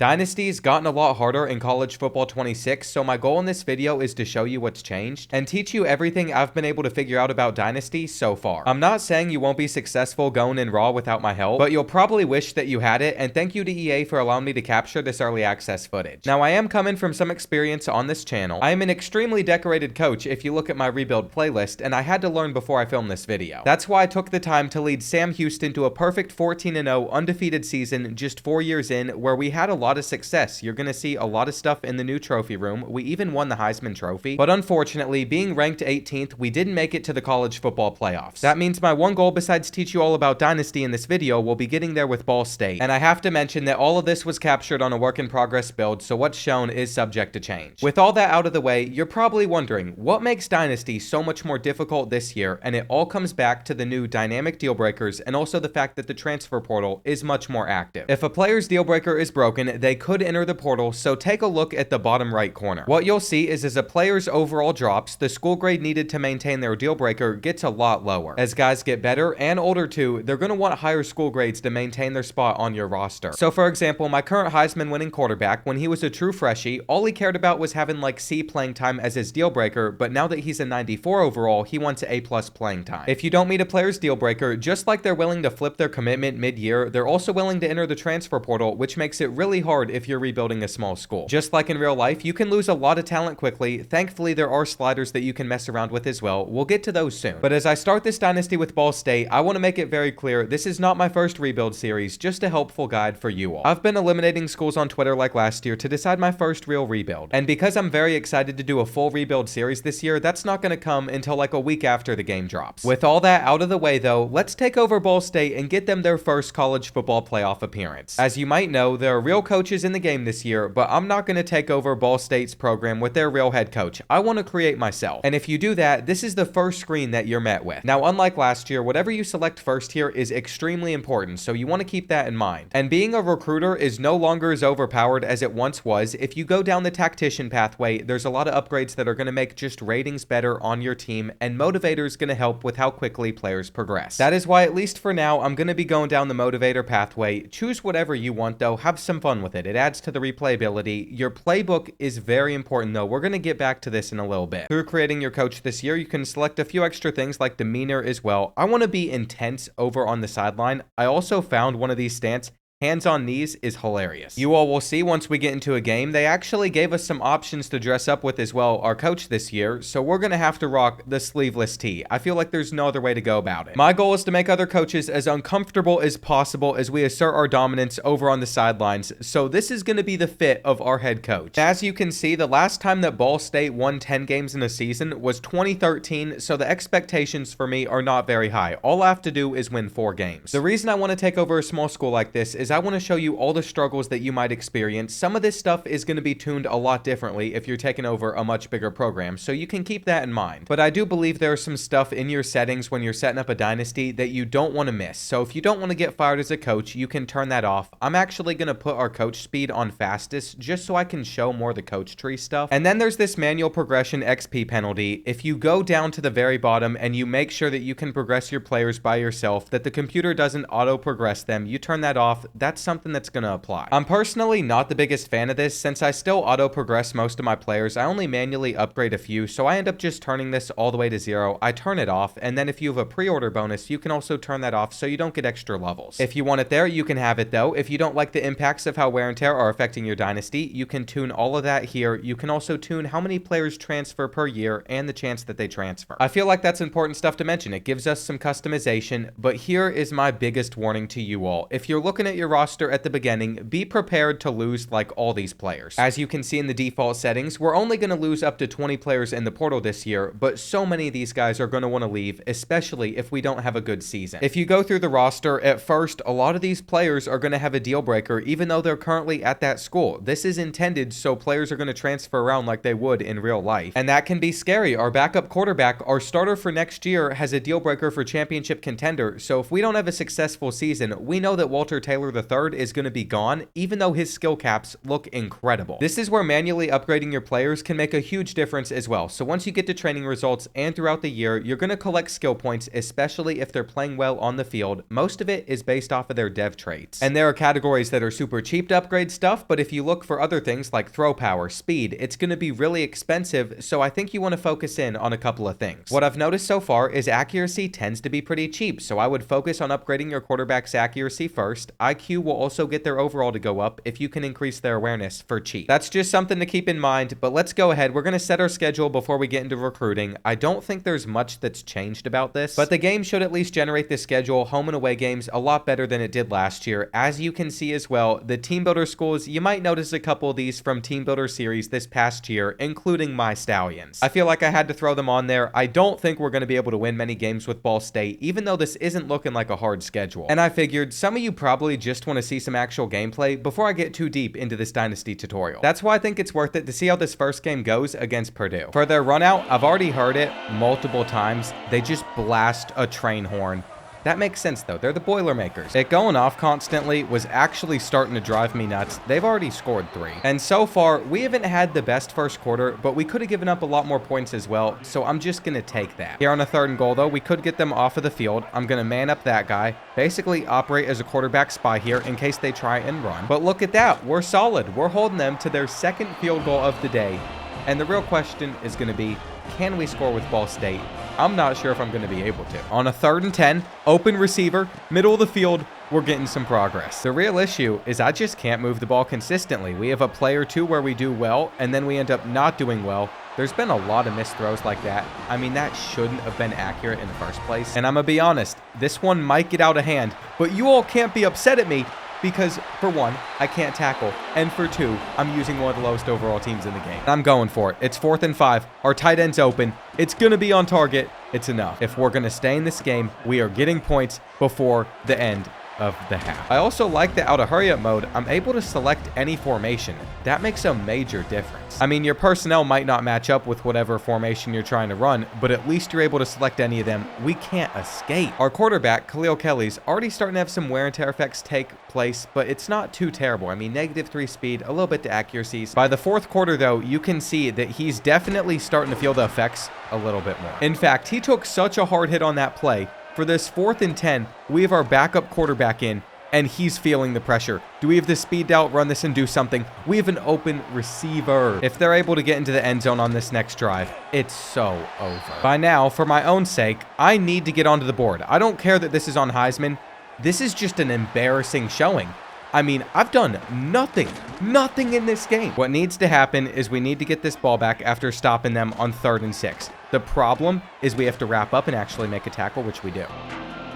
Dynasty's gotten a lot harder in College Football 26, so my goal in this video is to show you what's changed and teach you everything I've been able to figure out about Dynasty so far. I'm not saying you won't be successful going in raw without my help, but you'll probably wish that you had it, and thank you to EA for allowing me to capture this early access footage. Now, I am coming from some experience on this channel. I am an extremely decorated coach if you look at my rebuild playlist, and I had to learn before I filmed this video. That's why I took the time to lead Sam Houston to a perfect 14-0 undefeated season just 4 years in, where we had a lot of success. You're gonna see a lot of stuff in the new trophy room. We even won the Heisman Trophy, but unfortunately, being ranked 18th, we didn't make it to the college football playoffs. That means my one goal besides teach you all about Dynasty in this video will be getting there with Ball State. And I have to mention that all of this was captured on a work in progress build, so what's shown is subject to change. With all that out of the way, you're probably wondering, what makes Dynasty so much more difficult this year? And it all comes back to the new dynamic deal breakers and also the fact that the transfer portal is much more active. If a player's deal breaker is broken, they could enter the portal, so take a look at the bottom right corner. What you'll see is as a player's overall drops, the school grade needed to maintain their deal breaker gets a lot lower. As guys get better and older too, they're going to want higher school grades to maintain their spot on your roster. So for example, my current Heisman winning quarterback, when he was a true freshie, all he cared about was having like C playing time as his deal breaker, but now that he's a 94 overall, he wants A+ playing time. If you don't meet a player's deal breaker, just like they're willing to flip their commitment mid-year, they're also willing to enter the transfer portal, which makes it really hard if you're rebuilding a small school. Just like in real life, you can lose a lot of talent quickly. Thankfully, there are sliders that you can mess around with as well. We'll get to those soon. But as I start this Dynasty with Ball State, I want to make it very clear, this is not my first rebuild series, just a helpful guide for you all. I've been eliminating schools on Twitter like last year to decide my first real rebuild. And because I'm very excited to do a full rebuild series this year, that's not going to come until like a week after the game drops. With all that out of the way though, let's take over Ball State and get them their first college football playoff appearance. As you might know, there are real coaches in the game this year, but I'm not going to take over Ball State's program with their real head coach. I want to create myself. And if you do that, this is the first screen that you're met with. Now, unlike last year, whatever you select first here is extremely important, so you want to keep that in mind. And being a recruiter is no longer as overpowered as it once was. If you go down the tactician pathway, there's a lot of upgrades that are going to make just ratings better on your team, and motivator is going to help with how quickly players progress. That is why, at least for now, I'm going to be going down the motivator pathway. Choose whatever you want though, have some fun with it. It adds to the replayability. Your playbook is very important though. We're going to get back to this in a little bit. Through creating your coach this year, you can select a few extra things like demeanor as well. I want to be intense over on the sideline. I also found one of these stance. Hands on knees is hilarious. You all will see once we get into a game, they actually gave us some options to dress up with as well, our coach this year, so we're gonna have to rock the sleeveless tee. I feel like there's no other way to go about it. My goal is to make other coaches as uncomfortable as possible as we assert our dominance over on the sidelines, so this is gonna be the fit of our head coach. As you can see, the last time that Ball State won 10 games in a season was 2013, so the expectations for me are not very high. All I have to do is win 4 games. The reason I want to take over a small school like this is I want to show you all the struggles that you might experience. Some of this stuff is going to be tuned a lot differently if you're taking over a much bigger program, so you can keep that in mind. But I do believe there's some stuff in your settings when you're setting up a dynasty that you don't want to miss. So if you don't want to get fired as a coach, you can turn that off. I'm actually going to put our coach speed on fastest just so I can show more of the coach tree stuff. And then there's this manual progression XP penalty. If you go down to the very bottom and you make sure that you can progress your players by yourself, that the computer doesn't auto progress them, you turn that off. That's something that's going to apply. I'm personally not the biggest fan of this since I still auto progress most of my players. I only manually upgrade a few, so I end up just turning this all the way to 0. I turn it off, and then if you have a pre-order bonus, you can also turn that off so you don't get extra levels. If you want it there, you can have it though. If you don't like the impacts of how wear and tear are affecting your dynasty, you can tune all of that here. You can also tune how many players transfer per year and the chance that they transfer. I feel like that's important stuff to mention. It gives us some customization, but here is my biggest warning to you all. If you're looking at your roster at the beginning, be prepared to lose like all these players. As you can see in the default settings, we're only going to lose up to 20 players in the portal this year, but so many of these guys are going to want to leave, especially if we don't have a good season. If you go through the roster, at first, a lot of these players are going to have a deal breaker, even though they're currently at that school. This is intended so players are going to transfer around like they would in real life, and that can be scary. Our backup quarterback, our starter for next year, has a deal breaker for championship contender, so if we don't have a successful season, we know that Walter Taylor III is going to be gone, even though his skill caps look incredible. This is where manually upgrading your players can make a huge difference as well. So once you get to training results and throughout the year, you're going to collect skill points, especially if they're playing well on the field. Most of it is based off of their dev traits. And there are categories that are super cheap to upgrade stuff, but if you look for other things like throw power, speed, it's going to be really expensive, so I think you want to focus in on a couple of things. What I've noticed so far is accuracy tends to be pretty cheap, so I would focus on upgrading your quarterback's accuracy first. IQ will also get their overall to go up if you can increase their awareness for cheap. That's just something to keep in mind, but let's go ahead. We're going to set our schedule before we get into recruiting. I don't think there's much that's changed about this, but the game should at least generate the schedule, home and away games, a lot better than it did last year. As you can see as well, the team builder schools, you might notice a couple of these from team builder series this past year, including my Stallions. I feel like I had to throw them on there. I don't think we're going to be able to win many games with Ball State, even though this isn't looking like a hard schedule. And I figured some of you probably just want to see some actual gameplay before I get too deep into this Dynasty tutorial. That's why I think it's worth it to see how this first game goes against Purdue. For their run out, I've already heard it multiple times. They just blast a train horn. That makes sense though, they're the Boilermakers. It going off constantly was actually starting to drive me nuts. They've already scored 3. And so far, we haven't had the best first quarter, but we could have given up a lot more points as well, so I'm just gonna take that. Here on a 3rd and goal though, we could get them off of the field. I'm gonna man up that guy, basically operate as a quarterback spy here in case they try and run. But look at that, we're solid. We're holding them to their 2nd field goal of the day. And the real question is gonna be, can we score with Ball State? I'm not sure if I'm going to be able to. On a 3rd and 10, open receiver, middle of the field, we're getting some progress. The real issue is I just can't move the ball consistently. We have a play or two where we do well, and then we end up not doing well. There's been a lot of missed throws like that. I mean, that shouldn't have been accurate in the first place. And I'm going to be honest, this one might get out of hand, but you all can't be upset at me because, for one, I can't tackle, and for 2, I'm using one of the lowest overall teams in the game. I'm going for it. It's 4th and 5. Our tight end's open. It's going to be on target. It's enough. If we're going to stay in this game, we are getting points before the end of the half. I also like the out of hurry up mode. I'm able to select any formation. That makes a major difference. I mean, your personnel might not match up with whatever formation you're trying to run, but at least you're able to select any of them. We can't escape. Our quarterback, Khalil Kelly's already starting to have some wear and tear effects take place, but it's not too terrible. I mean, -3 speed, a little bit to accuracies. By the 4th quarter though, you can see that he's definitely starting to feel the effects a little bit more. In fact, he took such a hard hit on that play. For this 4th and 10, we have our backup quarterback in, and he's feeling the pressure. Do we have the speed to outrun this and do something? We have an open receiver. If they're able to get into the end zone on this next drive, it's so over. By now, for my own sake, I need to get onto the board. I don't care that this is on Heisman. This is just an embarrassing showing. I mean, I've done nothing in this game. What needs to happen is we need to get this ball back after stopping them on 3rd and 6. The problem is we have to wrap up and actually make a tackle, which we do.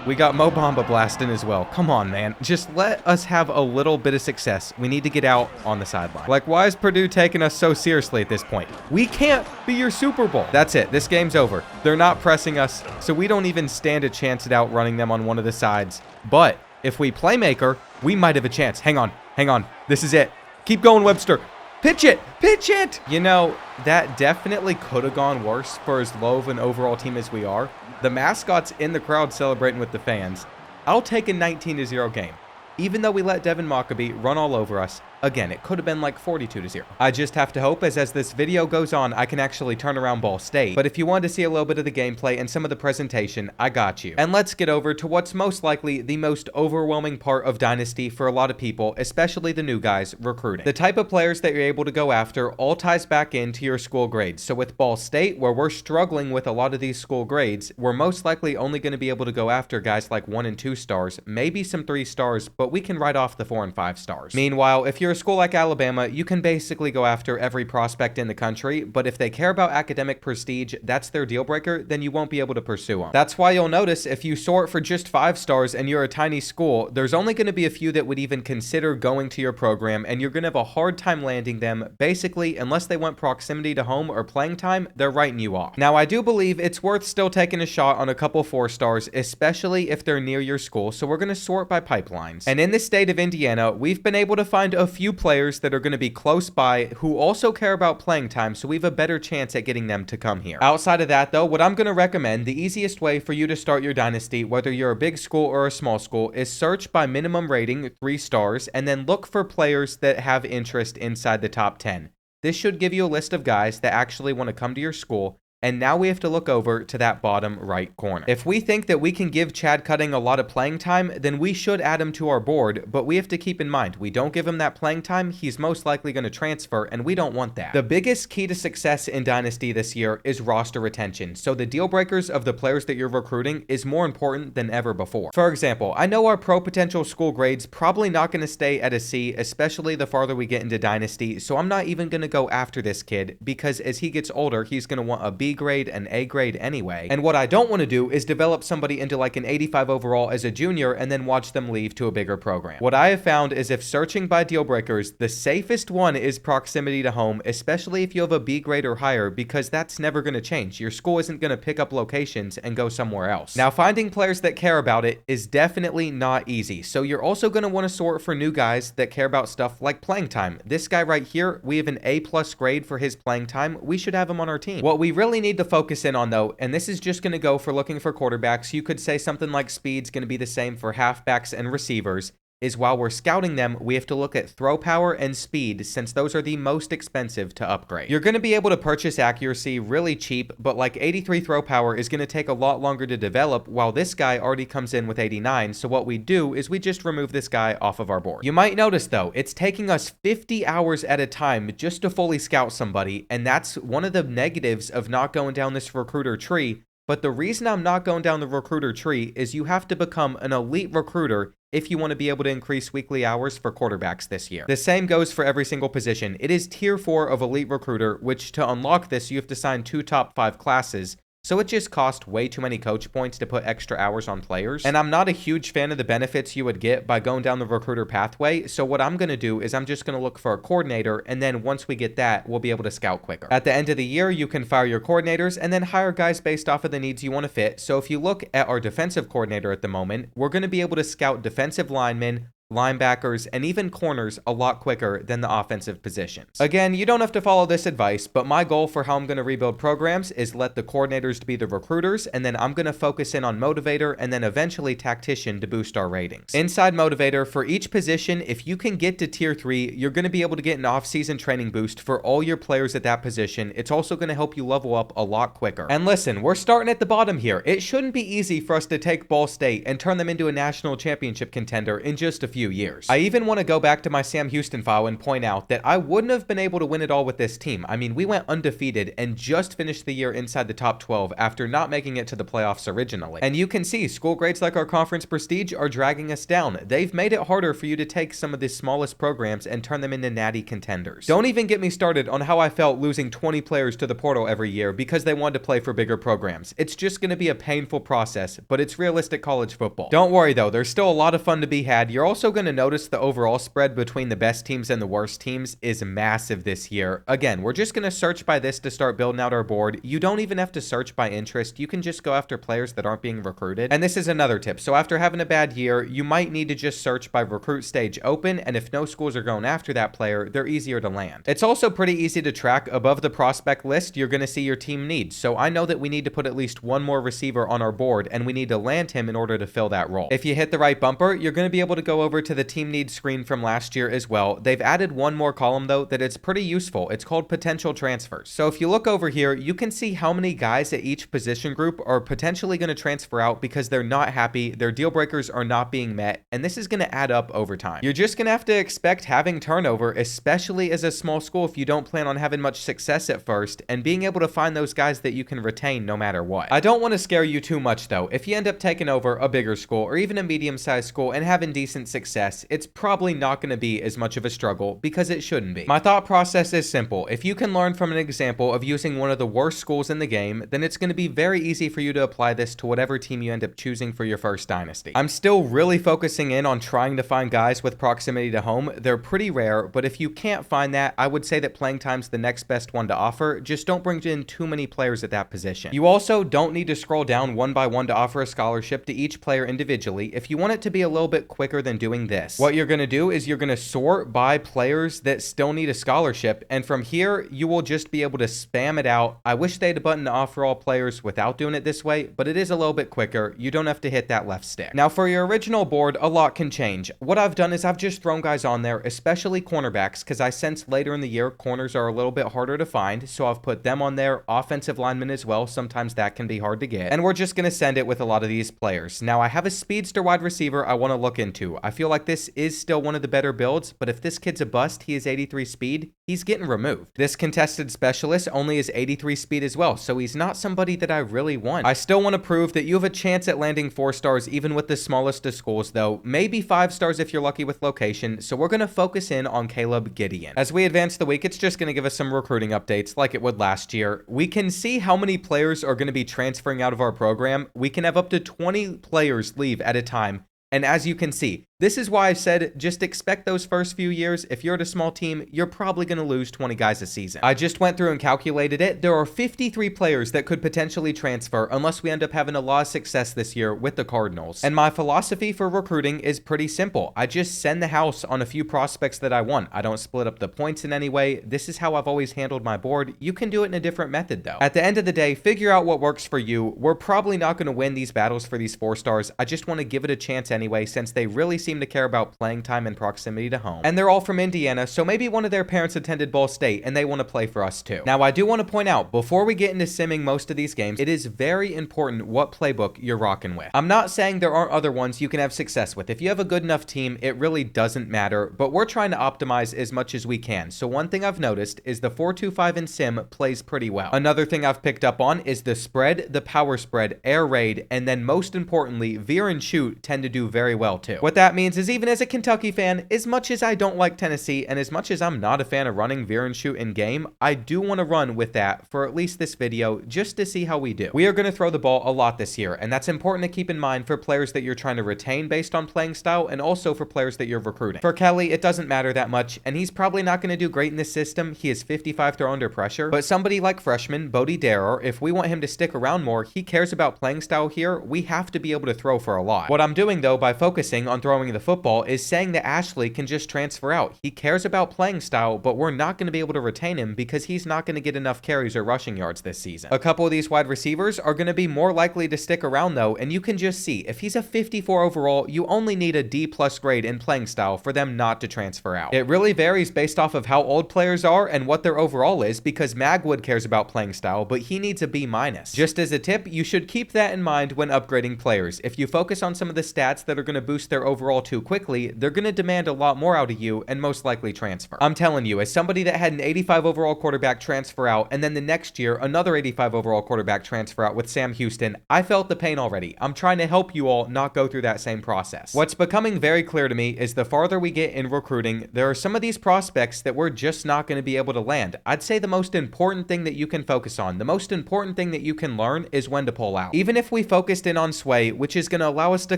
We got Mo Bamba blasting as well. Come on, man. Just let us have a little bit of success. We need to get out on the sideline. Like, why is Purdue taking us so seriously at this point? We can't be your Super Bowl. That's it. This game's over. They're not pressing us, so we don't even stand a chance at outrunning them on one of the sides. But if we playmaker, we might have a chance. Hang on. This is it. Keep going, Webster. Pitch it. You know, that definitely could have gone worse for as low of an overall team as we are. The mascot's in the crowd celebrating with the fans. I'll take a 19-0 game. Even though we let Devin Mockabee run all over us, again, it could have been like 42-0. I just have to hope as this video goes on, I can actually turn around Ball State. But if you want to see a little bit of the gameplay and some of the presentation, I got you. And let's get over to what's most likely the most overwhelming part of Dynasty for a lot of people, especially the new guys, recruiting. The type of players that you're able to go after all ties back into your school grades. So with Ball State, where we're struggling with a lot of these school grades, we're most likely only going to be able to go after guys like 1 and 2 stars, maybe some 3 stars, but we can write off the 4 and 5 stars. Meanwhile, if you're a school like Alabama, you can basically go after every prospect in the country, but if they care about academic prestige, that's their deal breaker, then you won't be able to pursue them. That's why you'll notice if you sort for just 5 stars and you're a tiny school, there's only going to be a few that would even consider going to your program, and you're going to have a hard time landing them. Basically, unless they want proximity to home or playing time, they're writing you off. Now, I do believe it's worth still taking a shot on a couple 4 stars, especially if they're near your school, so we're going to sort by pipelines. And in the state of Indiana, we've been able to find a few players that are going to be close by who also care about playing time, so we have a better chance at getting them to come here. Outside of that though, what I'm going to recommend, the easiest way for you to start your dynasty, whether you're a big school or a small school, is search by minimum rating, 3 stars, and then look for players that have interest inside the top 10. This should give you a list of guys that actually want to come to your school. And now we have to look over to that bottom right corner. If we think that we can give Chad Cutting a lot of playing time, then we should add him to our board, but we have to keep in mind, we don't give him that playing time, he's most likely going to transfer, and we don't want that. The biggest key to success in Dynasty this year is roster retention, so the deal breakers of the players that you're recruiting is more important than ever before. For example, I know our pro potential school grade's probably not going to stay at a C, especially the farther we get into Dynasty, so I'm not even going to go after this kid, because as he gets older, he's going to want a B grade, an A grade anyway. And what I don't want to do is develop somebody into like an 85 overall as a junior and then watch them leave to a bigger program. What I have found is if searching by deal breakers, the safest one is proximity to home, especially if you have a B grade or higher, because that's never going to change. Your school isn't going to pick up locations and go somewhere else. Now, finding players that care about it is definitely not easy. So you're also going to want to sort for new guys that care about stuff like playing time. This guy right here, we have an A+ grade for his playing time. We should have him on our team. What we really need to focus in on though, and this is just going to go for looking for quarterbacks, you could say something like speed's going to be the same for halfbacks and receivers, is while we're scouting them, we have to look at throw power and speed, since those are the most expensive to upgrade. You're going to be able to purchase accuracy really cheap, but like 83 throw power is going to take a lot longer to develop, while this guy already comes in with 89, so what we do is we just remove this guy off of our board. You might notice though, it's taking us 50 hours at a time just to fully scout somebody, and that's one of the negatives of not going down this recruiter tree. But the reason I'm not going down the recruiter tree is you have to become an elite recruiter if you want to be able to increase weekly hours for quarterbacks this year. The same goes for every single position. It is tier 4 of elite recruiter, which to unlock this, you have to sign 2 top 5 classes. So it just cost way too many coach points to put extra hours on players. And I'm not a huge fan of the benefits you would get by going down the recruiter pathway. So what I'm going to do is I'm just going to look for a coordinator. And then once we get that, we'll be able to scout quicker. At the end of the year, you can fire your coordinators and then hire guys based off of the needs you want to fit. So if you look at our defensive coordinator at the moment, we're going to be able to scout defensive linemen, linebackers, and even corners a lot quicker than the offensive positions. Again, you don't have to follow this advice, but my goal for how I'm going to rebuild programs is let the coordinators be the recruiters, and then I'm going to focus in on motivator and then eventually tactician to boost our ratings. Inside motivator, for each position, if you can get to tier 3, you're going to be able to get an off-season training boost for all your players at that position. It's also going to help you level up a lot quicker. And listen, we're starting at the bottom here. It shouldn't be easy for us to take Ball State and turn them into a national championship contender in just a few years. I even want to go back to my Sam Houston file and point out that I wouldn't have been able to win it all with this team. I mean, we went undefeated and just finished the year inside the top 12 after not making it to the playoffs originally. And you can see school grades like our conference prestige are dragging us down. They've made it harder for you to take some of the smallest programs and turn them into natty contenders. Don't even get me started on how I felt losing 20 players to the portal every year because they wanted to play for bigger programs. It's just going to be a painful process, but it's realistic college football. Don't worry though, there's still a lot of fun to be had. You're also going to notice the overall spread between the best teams and the worst teams is massive this year. Again, we're just going to search by this to start building out our board. You don't even have to search by interest. You can just go after players that aren't being recruited. And this is another tip. So after having a bad year, you might need to just search by recruit stage open, and if no schools are going after that player, they're easier to land. It's also pretty easy to track. Above the prospect list, you're going to see your team needs. So I know that we need to put at least one more receiver on our board, and we need to land him in order to fill that role. If you hit the right bumper, you're going to be able to go over to the team needs screen from last year as well. They've added one more column though that it's pretty useful. It's called potential transfers. So if you look over here, you can see how many guys at each position group are potentially going to transfer out because they're not happy, their deal breakers are not being met, and this is going to add up over time. You're just going to have to expect having turnover, especially as a small school if you don't plan on having much success at first, and being able to find those guys that you can retain no matter what. I don't want to scare you too much though. If you end up taking over a bigger school or even a medium-sized school and having decent success, it's probably not going to be as much of a struggle because it shouldn't be. My thought process is simple. If you can learn from an example of using one of the worst schools in the game, then it's going to be very easy for you to apply this to whatever team you end up choosing for your first dynasty. I'm still really focusing in on trying to find guys with proximity to home. They're pretty rare, but if you can't find that, I would say that playing time's the next best one to offer. Just don't bring in too many players at that position. You also don't need to scroll down one by one to offer a scholarship to each player individually. If you want it to be a little bit quicker than doing doing this. What you're going to do is you're going to sort by players that still need a scholarship, and from here, you will just be able to spam it out. I wish they had a button to offer all players without doing it this way, but it is a little bit quicker. You don't have to hit that left stick. Now, for your original board, a lot can change. What I've done is I've just thrown guys on there, especially cornerbacks, because I sense later in the year, corners are a little bit harder to find, so I've put them on there. Offensive linemen as well. Sometimes that can be hard to get, and we're just going to send it with a lot of these players. Now, I have a speedster wide receiver I want to look into. I feel like this is still one of the better builds, but if this kid's a bust, he is 83 speed, he's getting removed. This contested specialist only is 83 speed as well, so he's not somebody that I really want. I still want to prove that you have a chance at landing 4 stars even with the smallest of schools though, maybe 5 stars if you're lucky with location, so we're going to focus in on Caleb Gideon. As we advance the week, it's just going to give us some recruiting updates like it would last year. We can see how many players are going to be transferring out of our program. We can have up to 20 players leave at a time. And as you can see, this is why I said just expect those first few years. If you're at a small team, you're probably going to lose 20 guys a season. I just went through and calculated it. There are 53 players that could potentially transfer unless we end up having a lot of success this year with the Cardinals. And my philosophy for recruiting is pretty simple. I just send the house on a few prospects that I want. I don't split up the points in any way. This is how I've always handled my board. You can do it in a different method though. At the end of the day, figure out what works for you. We're probably not going to win these battles for these 4 stars. I just want to give it a chance anyway, since they really seem to care about playing time and proximity to home. And they're all from Indiana, so maybe one of their parents attended Ball State and they want to play for us too. Now, I do want to point out, before we get into simming most of these games, it is very important what playbook you're rocking with. I'm not saying there aren't other ones you can have success with. If you have a good enough team, it really doesn't matter, but we're trying to optimize as much as we can. So one thing I've noticed is the 4-2-5 in sim plays pretty well. Another thing I've picked up on is the spread, the power spread, air raid, and then most importantly, veer and shoot tend to do very well too. What that means is, even as a Kentucky fan, as much as I don't like Tennessee and as much as I'm not a fan of running veer and shoot in game, I do want to run with that for at least this video just to see how we do. We are going to throw the ball a lot this year, and that's important to keep in mind for players that you're trying to retain based on playing style, and also for players that you're recruiting. For Kelly, it doesn't matter that much, and he's probably not going to do great in this system. He is 55 throw under pressure, but somebody like freshman Bodie Darer, if we want him to stick around more, he cares about playing style here. We have to be able to throw for a lot. What I'm doing though by focusing on throwing the football is saying that Ashley can just transfer out. He cares about playing style, but we're not going to be able to retain him because he's not going to get enough carries or rushing yards this season. A couple of these wide receivers are going to be more likely to stick around though, and you can just see if he's a 54 overall, you only need a D+ grade in playing style for them not to transfer out. It really varies based off of how old players are and what their overall is, because Magwood cares about playing style, but he needs a B-. Just as a tip, you should keep that in mind when upgrading players. If you focus on some of the stats that are going to boost their overall too quickly, they're going to demand a lot more out of you and most likely transfer. I'm telling you, as somebody that had an 85 overall quarterback transfer out and then the next year another 85 overall quarterback transfer out with Sam Houston, I felt the pain already. I'm trying to help you all not go through that same process. What's becoming very clear to me is the farther we get in recruiting, there are some of these prospects that we're just not going to be able to land. I'd say the most important thing that you can focus on, the most important thing that you can learn is when to pull out. Even if we focused in on Sway, which is going to allow us to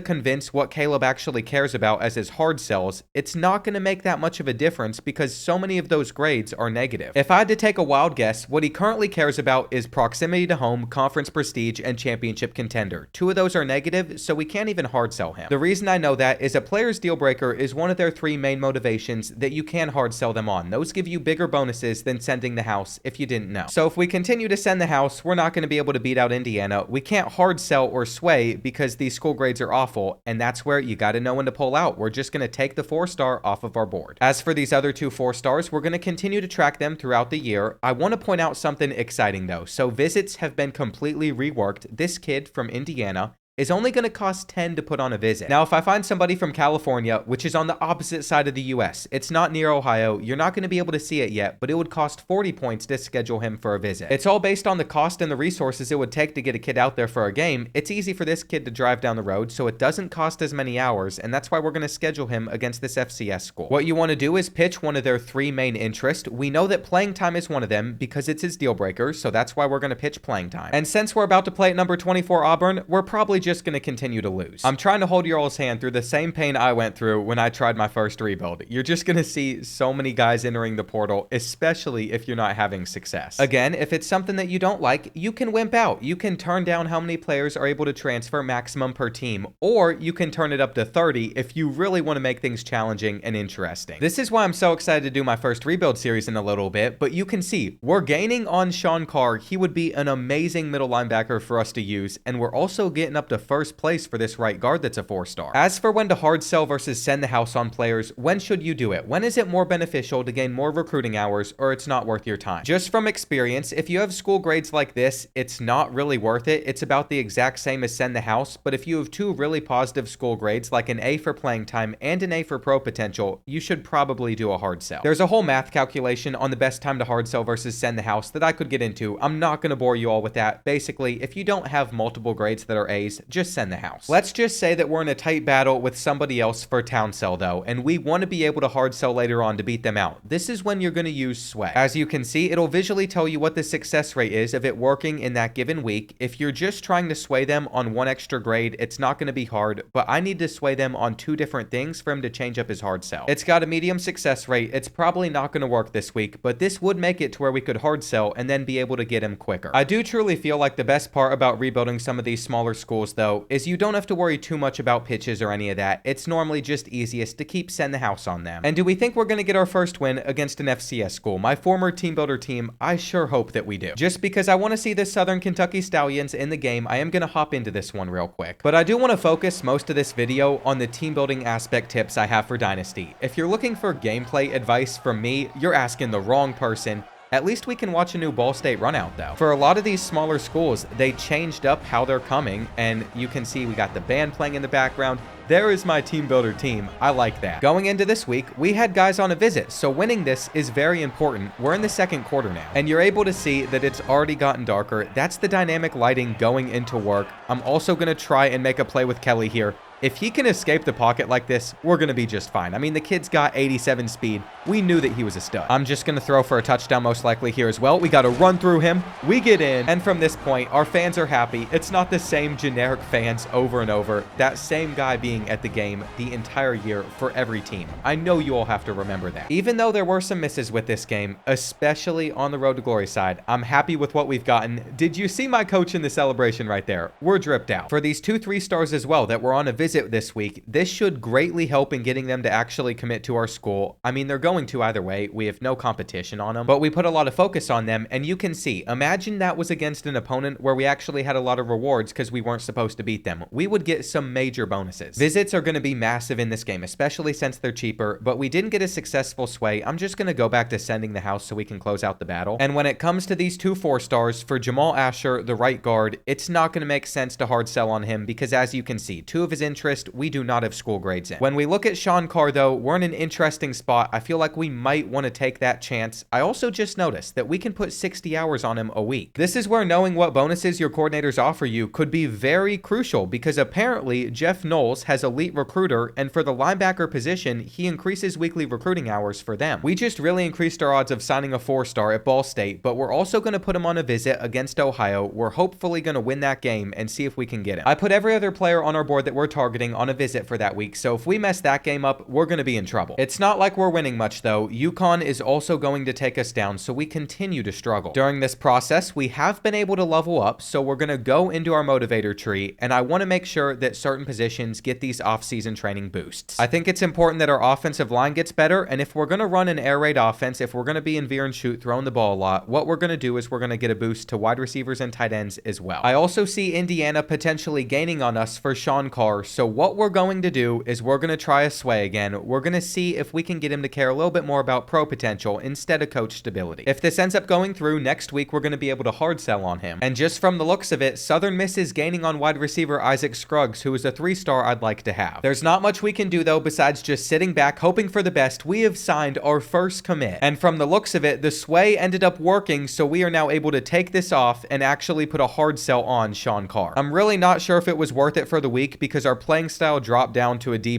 convince what Caleb actually cares about as his hard sells, it's not going to make that much of a difference because so many of those grades are negative. If I had to take a wild guess, what he currently cares about is proximity to home, conference prestige, and championship contender. 2 of those are negative, so we can't even hard sell him. The reason I know that is a player's deal breaker is one of their 3 main motivations that you can hard sell them on. Those give you bigger bonuses than sending the house if you didn't know. So if we continue to send the house, we're not going to be able to beat out Indiana. We can't hard sell or Sway because these school grades are awful, and that's where you got to know when to pull out. We're just going to take the 4-star off of our board. As for these other 2 4-stars, we're going to continue to track them throughout the year. I want to point out something exciting though. So visits have been completely reworked. This kid from Indiana is only going to cost 10 to put on a visit. Now, if I find somebody from California, which is on the opposite side of the US, it's not near Ohio, you're not going to be able to see it yet, but it would cost 40 points to schedule him for a visit. It's all based on the cost and the resources it would take to get a kid out there for a game. It's easy for this kid to drive down the road, so it doesn't cost as many hours, and that's why we're going to schedule him against this FCS school. What you want to do is pitch one of their 3 main interests. We know that playing time is one of them because it's his deal breaker, so that's why we're going to pitch playing time. And since we're about to play at number 24 Auburn, we're probably just going to continue to lose. I'm trying to hold your all's hand through the same pain I went through when I tried my first rebuild. You're just going to see so many guys entering the portal, especially if you're not having success. Again, if it's something that you don't like, you can wimp out. You can turn down how many players are able to transfer maximum per team, or you can turn it up to 30 if you really want to make things challenging and interesting. This is why I'm so excited to do my first rebuild series in a little bit, but you can see we're gaining on Sean Carr. He would be an amazing middle linebacker for us to use, and we're also getting up to first place for this right guard that's a 4-star. As for when to hard sell versus send the house on players, when should you do it? When is it more beneficial to gain more recruiting hours, or it's not worth your time? Just from experience, if you have school grades like this, it's not really worth it. It's about the exact same as send the house, but if you have two really positive school grades, like an A for playing time and an A for pro potential, you should probably do a hard sell. There's a whole math calculation on the best time to hard sell versus send the house that I could get into. I'm not going to bore you all with that. Basically, if you don't have multiple grades that are A's, just send the house. Let's just say that we're in a tight battle with somebody else for town sell though, and we want to be able to hard sell later on to beat them out. This is when you're going to use sway. As you can see, it'll visually tell you what the success rate is of it working in that given week. If you're just trying to sway them on one extra grade, it's not going to be hard, but I need to sway them on two different things for him to change up his hard sell. It's got a medium success rate. It's probably not going to work this week, but this would make it to where we could hard sell and then be able to get him quicker. I do truly feel like the best part about rebuilding some of these smaller schools though is you don't have to worry too much about pitches or any of that. It's normally just easiest to keep send the house on them. And do we think we're going to get our first win against an FCS school? My former team builder team, I sure hope that we do. Just because I want to see the Southern Kentucky Stallions in the game, I am going to hop into this one real quick. But I do want to focus most of this video on the team building aspect tips I have for Dynasty. If you're looking for gameplay advice from me, you're asking the wrong person. At least we can watch a new Ball State run out though. For a lot of these smaller schools, they changed up how they're coming, and you can see we got the band playing in the background. There is my team builder team. I like that. Going into this week, we had guys on a visit, so winning this is very important. We're in the second quarter now, and you're able to see that it's already gotten darker. That's the dynamic lighting going into work. I'm also going to try and make a play with Kelly here. If he can escape the pocket like this, we're going to be just fine. I mean, the kid's got 87 speed. We knew that he was a stud. I'm just going to throw for a touchdown most likely here as well. We got to run through him. We get in. And from this point, our fans are happy. It's not the same generic fans over and over. That same guy being at the game the entire year for every team. I know you all have to remember that. Even though there were some misses with this game, especially on the Road to Glory side, I'm happy with what we've gotten. Did you see my coach in the celebration right there? We're dripped out. For these 2 3-stars as well that were on a visit this week, this should greatly help in getting them to actually commit to our school. I mean, they're going to either way. We have no competition on them, but we put a lot of focus on them, and you can see, imagine that was against an opponent where we actually had a lot of rewards because we weren't supposed to beat them. We would get some major bonuses. Visits are going to be massive in this game, especially since they're cheaper, but we didn't get a successful sway. I'm just going to go back to sending the house so we can close out the battle. And when it comes to these 2 4-stars, for Jamal Asher, the right guard, it's not going to make sense to hard sell on him because, as you can see, 2 of his interest, we do not have school grades in. When we look at Sean Carr though, we're in an interesting spot. I feel like we might want to take that chance. I also just noticed that we can put 60 hours on him a week. This is where knowing what bonuses your coordinators offer you could be very crucial because apparently Jeff Knowles has elite recruiter, and for the linebacker position, he increases weekly recruiting hours for them. We just really increased our odds of signing a 4-star at Ball State, but we're also going to put him on a visit against Ohio. We're hopefully going to win that game and see if we can get him. I put every other player on our board that we're targeting on a visit for that week, so if we mess that game up, we're going to be in trouble. It's not like we're winning much though. UConn is also going to take us down, so we continue to struggle. During this process, we have been able to level up, so we're going to go into our motivator tree, and I want to make sure that certain positions get these off-season training boosts. I think it's important that our offensive line gets better, and if we're going to run an air raid offense, if we're going to be in veer and shoot, throwing the ball a lot, what we're going to do is we're going to get a boost to wide receivers and tight ends as well. I also see Indiana potentially gaining on us for Sean Carr, so what we're going to do is we're going to try a sway again. We're going to see if we can get him to care a little bit more about pro potential instead of coach stability. If this ends up going through, next week we're going to be able to hard sell on him. And just from the looks of it, Southern Miss is gaining on wide receiver Isaac Scruggs, who is a 3-star I'd like to have. There's not much we can do though besides just sitting back hoping for the best. We have signed our first commit, and from the looks of it, the sway ended up working, so we are now able to take this off and actually put a hard sell on Sean Carr. I'm really not sure if it was worth it for the week because our playing style dropped down to a D+.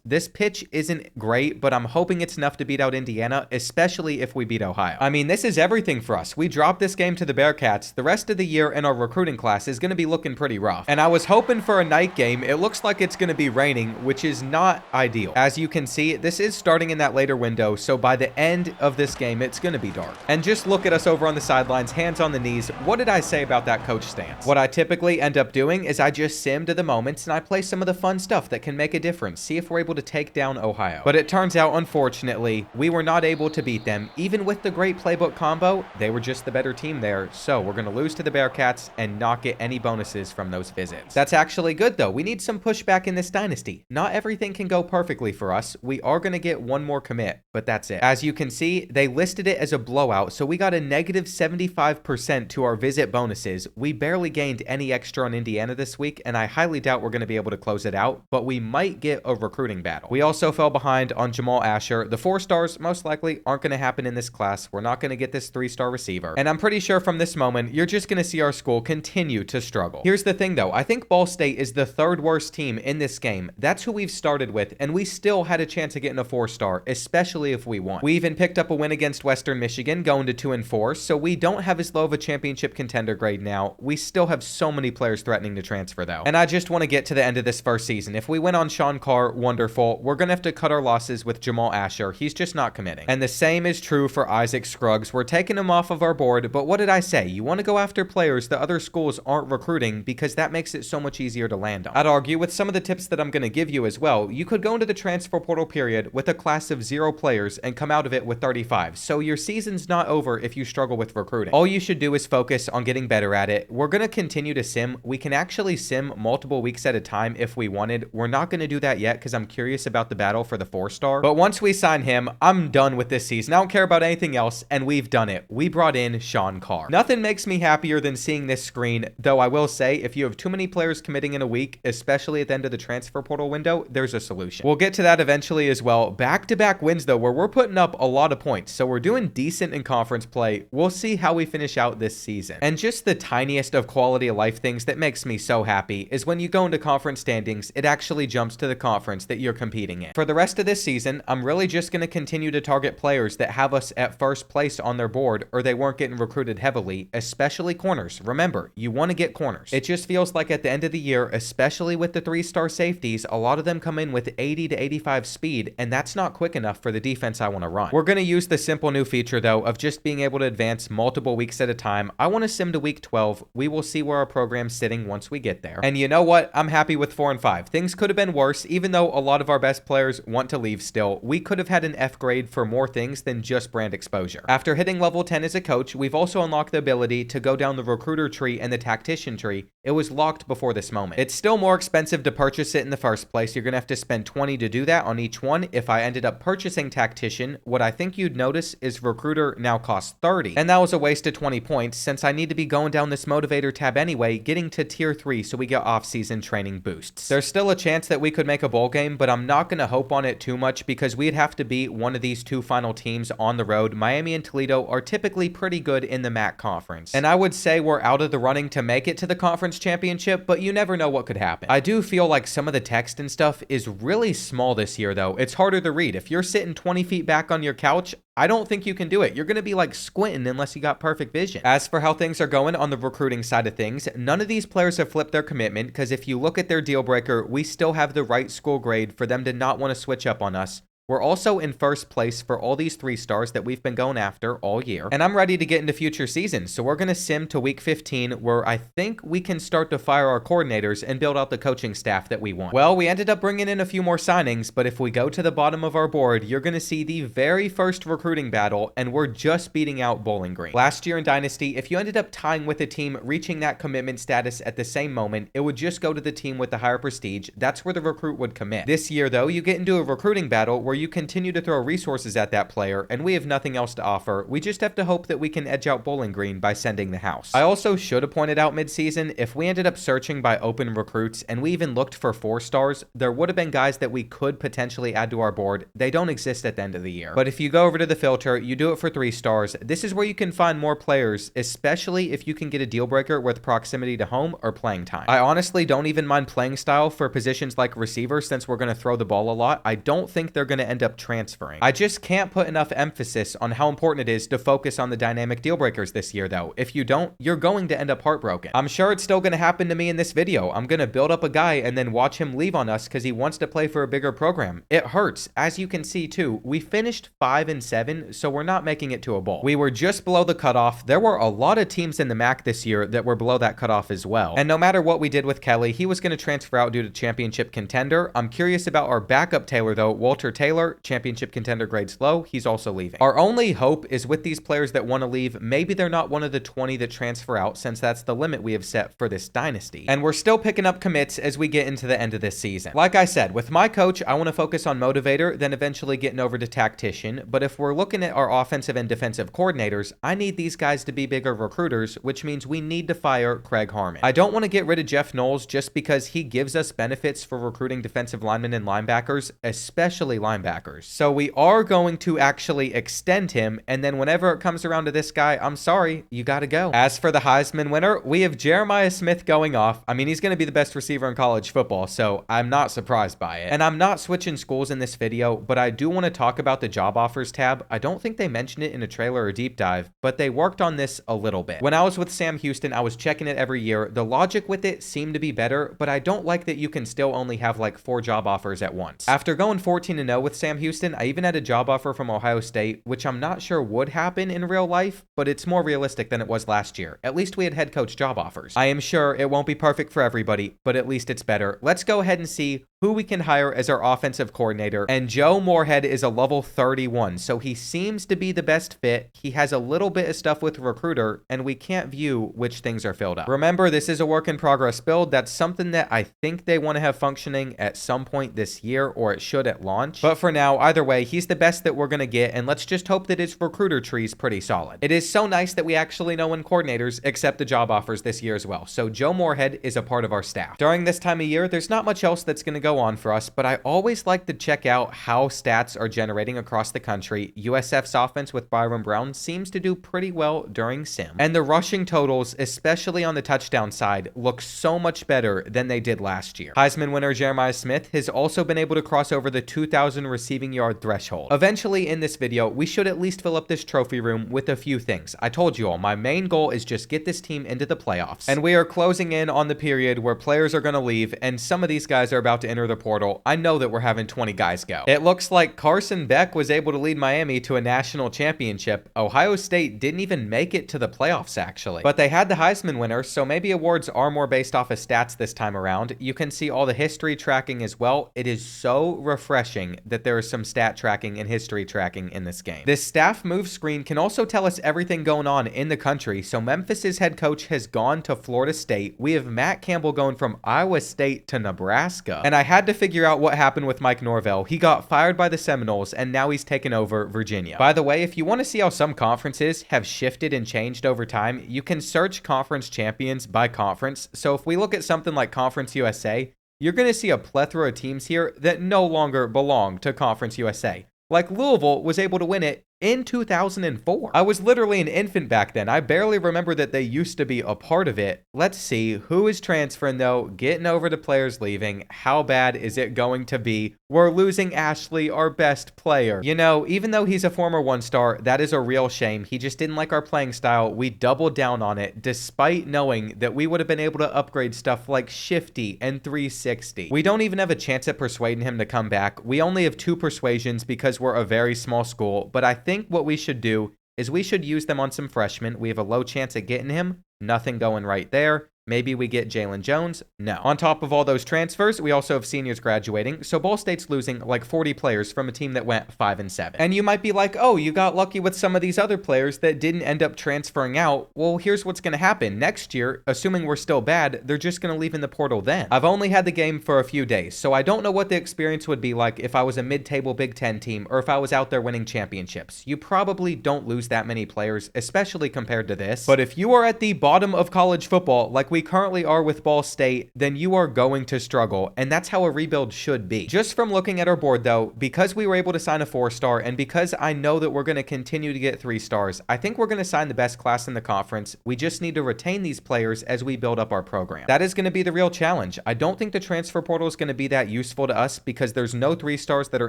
This pitch isn't great, but I'm hoping it's enough to beat out Indiana, especially if we beat Ohio. I mean, this is everything for us. We dropped this game to the Bearcats. The rest of the year in our recruiting class is going to be looking pretty rough. And I was hoping for a night game. It looks like it's going to be raining, which is not ideal. As you can see, this is starting in that later window, so by the end of this game, it's going to be dark. And just look at us over on the sidelines, hands on the knees. What did I say about that coach stance? What I typically end up doing is I just sim to the moments and I play some of the fun stuff that can make a difference. See if we're able to take down Ohio. But it turns out, unfortunately, we were not able to beat them. Even with the great playbook combo, they were just the better team there. So we're going to lose to the Bearcats and not get any bonuses from those visits. That's actually good though. We need some pushback in this dynasty. Not everything can go perfectly for us. We are going to get one more commit, but that's it. As you can see, they listed it as a blowout, so we got a negative 75% to our visit bonuses. We barely gained any extra on Indiana this week, and I highly doubt we're going to be able to close it out, but we might get a recruiting battle. We also fell behind on Jamal Asher. The 4 stars most likely aren't going to happen in this class. We're not going to get this 3-star receiver, and I'm pretty sure from this moment, you're just going to see our school continue to struggle. Here's the thing though, I think Ball State is the 3rd worst team in this game. That's who we've started with, and we still had a chance of getting a 4-star, especially if we won. We even picked up a win against Western Michigan, going to 2-4, so we don't have as low of a championship contender grade now. We still have so many players threatening to transfer though. And I just want to get to the end of this first season. If we win on Sean Carr, wonderful. We're going to have to cut our losses with Jamal Asher. He's just not committing. And the same is true for Isaac Scruggs. We're taking him off of our board, but what did I say? You want to go after players that other schools aren't recruiting because that makes it so much easier to land on. I'd argue with some of the tips that I'm going to give you as well, you could go into the transfer portal period with a class of 0 players and come out of it with 35. So your season's not over if you struggle with recruiting. All you should do is focus on getting better at it. We're going to continue to sim. We can actually sim multiple weeks at a time if we wanted. We're not going to do that yet because I'm curious about the battle for the 4-star. But once we sign him, I'm done with this season. I don't care about anything else, and we've done it. We brought in Sean Carr. Nothing makes me happier than seeing this screen, though I will say if you have too many players committing in a week, especially at the end of the transfer portal window, there's a solution. We'll get to that eventually as well. Back-to-back wins though, where we're putting up a lot of points, so we're doing decent in conference play. We'll see how we finish out this season. And just the tiniest of quality of life things that makes me so happy is when you go into conference standings, it actually jumps to the conference that you're competing in. For the rest of this season, I'm really just going to continue to target players that have us at first place on their board or they weren't getting recruited heavily, especially corners. Remember, you want to get corners. It just feels like at the end of the year, especially with the 3-star safeties, a lot of them come in with 80 to 85 speed, and that's not quick enough for the defense I want to run. We're going to use the simple new feature though of just being able to advance multiple weeks at a time. I want to sim to week 12. We will see where our program's sitting once we get there. And you know what? I'm happy with 4 and 5. Things could have been worse, even though a lot of our best players want to leave still. We could have had an F grade for more things than just brand exposure. After hitting level 10 as a coach, we've also unlocked the ability to go down the recruiter tree and the tactician tree. It was locked before this moment. It's still more expensive to purchase it in the first place. You're going to have to spend 20 to do that on each one. If I ended up purchasing tactician, what I think you'd notice is recruiter now costs 30. And that was a waste of 20 points since I need to be going down this motivator tab anyway, getting to tier 3 so we get off-season training boosts. There's still a chance that we could make a bowl game, but I'm not going to hope on it too much because we'd have to beat one of these 2 final teams on the road. Miami and Toledo are typically pretty good in the MAC conference. And I would say we're out of the running to make it to the conference championship, but you never know what could happen. I do feel like some of the text and stuff is really small this year though. It's harder to read. If you're sitting 20 feet back on your couch, I don't think you can do it. You're going to be like squinting unless you got perfect vision. As for how things are going on the recruiting side of things, none of these players have flipped their commitment because if you look at their deal breaker, we still have the right school grade for them to not want to switch up on us. We're also in first place for all these 3 stars that we've been going after all year. And I'm ready to get into future seasons. So we're going to sim to week 15 where I think we can start to fire our coordinators and build out the coaching staff that we want. Well, we ended up bringing in a few more signings, but if we go to the bottom of our board, you're going to see the very first recruiting battle and we're just beating out Bowling Green. Last year in Dynasty, if you ended up tying with a team reaching that commitment status at the same moment, it would just go to the team with the higher prestige. That's where the recruit would commit. This year though, you get into a recruiting battle where you continue to throw resources at that player and we have nothing else to offer. We just have to hope that we can edge out Bowling Green by sending the house. I also should have pointed out mid-season, if we ended up searching by open recruits and we even looked for 4 stars, there would have been guys that we could potentially add to our board. They don't exist at the end of the year. But if you go over to the filter, you do it for 3 stars. This is where you can find more players, especially if you can get a deal breaker with proximity to home or playing time. I honestly don't even mind playing style for positions like receiver since we're going to throw the ball a lot. I don't think they're going to end up transferring. I just can't put enough emphasis on how important it is to focus on the dynamic deal breakers this year, though. If you don't, you're going to end up heartbroken. I'm sure it's still going to happen to me in this video. I'm going to build up a guy and then watch him leave on us because he wants to play for a bigger program. It hurts. As you can see too, we finished 5-7, so we're not making it to a bowl. We were just below the cutoff. There were a lot of teams in the MAC this year that were below that cutoff as well. And no matter what we did with Kelly, he was going to transfer out due to championship contender. I'm curious about our backup Taylor though. Walter Taylor, championship contender grades low. He's also leaving. Our only hope is with these players that want to leave, maybe they're not one of the 20 that transfer out, since that's the limit we have set for this dynasty. And we're still picking up commits as we get into the end of this season. Like I said, with my coach, I want to focus on motivator, then eventually getting over to tactician. But if we're looking at our offensive and defensive coordinators, I need these guys to be bigger recruiters, which means we need to fire Craig Harmon. I don't want to get rid of Jeff Knowles just because he gives us benefits for recruiting defensive linemen and linebackers, especially linebackers. So we are going to actually extend him, and then whenever it comes around to this guy, I'm sorry, you gotta go. As for the Heisman winner, we have Jeremiah Smith going off. I mean, he's going to be the best receiver in college football, so I'm not surprised by it. And I'm not switching schools in this video, but I do want to talk about the job offers tab. I don't think they mentioned it in a trailer or deep dive, but they worked on this a little bit. When I was with Sam Houston, I was checking it every year. The logic with it seemed to be better, but I don't like that you can still only have like 4 job offers at once. After going 14-0 with Sam Houston, I even had a job offer from Ohio State, which I'm not sure would happen in real life, but it's more realistic than it was last year. At least we had head coach job offers. I am sure it won't be perfect for everybody, but at least it's better. Let's go ahead and see who we can hire as our offensive coordinator. And Joe Moorhead is a level 31, so he seems to be the best fit. He has a little bit of stuff with recruiter, and we can't view which things are filled up. Remember, this is a work in progress build. That's something that I think they want to have functioning at some point this year, or it should at launch. But for now, either way, he's the best that we're going to get, and let's just hope that his recruiter tree is pretty solid. It is so nice that we actually know when coordinators accept the job offers this year as well. So Joe Moorhead is a part of our staff. During this time of year, there's not much else that's going to go on for us, but I always like to check out how stats are generating across the country. USF's offense with Byron Brown seems to do pretty well during sim, and the rushing totals, especially on the touchdown side, look so much better than they did last year. Heisman winner Jeremiah Smith has also been able to cross over the 2,000 receiving yard threshold. Eventually in this video, we should at least fill up this trophy room with a few things. I told you all, my main goal is just get this team into the playoffs, and we are closing in on the period where players are going to leave, and some of these guys are about to enter the portal. I know that we're having 20 guys go. It looks like Carson Beck was able to lead Miami to a national championship. Ohio State didn't even make it to the playoffs, actually. But they had the Heisman winner, so maybe awards are more based off of stats this time around. You can see all the history tracking as well. It is so refreshing that there is some stat tracking and history tracking in this game. This staff move screen can also tell us everything going on in the country. So Memphis's head coach has gone to Florida State. We have Matt Campbell going from Iowa State to Nebraska. And I had to figure out what happened with Mike Norvell. He got fired by the Seminoles, and now he's taken over Virginia. By the way, if you want to see how some conferences have shifted and changed over time, you can search conference champions by conference. So if we look at something like Conference USA, you're going to see a plethora of teams here that no longer belong to Conference USA. Like Louisville was able to win it in 2004. I was literally an infant back then. I barely remember that they used to be a part of it. Let's see who is transferring though, getting over to players leaving. How bad is it going to be? We're losing Ashley, our best player. You know, even though he's a former 1-star, that is a real shame. He just didn't like our playing style. We doubled down on it despite knowing that we would have been able to upgrade stuff like Shifty and 360. We don't even have a chance at persuading him to come back. We only have 2 persuasions because we're a very small school, but I think what we should do is we should use them on some freshmen. We have a low chance at getting him. Nothing going right there. Maybe we get Jalen Jones? No. On top of all those transfers, we also have seniors graduating, so Ball State's losing like 40 players from a team that went 5-7. And you might be like, oh, you got lucky with some of these other players that didn't end up transferring out. Well, here's what's going to happen. Next year, assuming we're still bad, they're just going to leave in the portal then. I've only had the game for a few days, so I don't know what the experience would be like if I was a mid-table Big Ten team or if I was out there winning championships. You probably don't lose that many players, especially compared to this. But if you are at the bottom of college football, like like we currently are with Ball State, then you are going to struggle, and that's how a rebuild should be. Just from looking at our board though, because we were able to sign a 4-star, and because I know that we're going to continue to get 3 stars, I think we're going to sign the best class in the conference. We just need to retain these players as we build up our program. That is going to be the real challenge. I don't think the transfer portal is going to be that useful to us because there's no 3 stars that are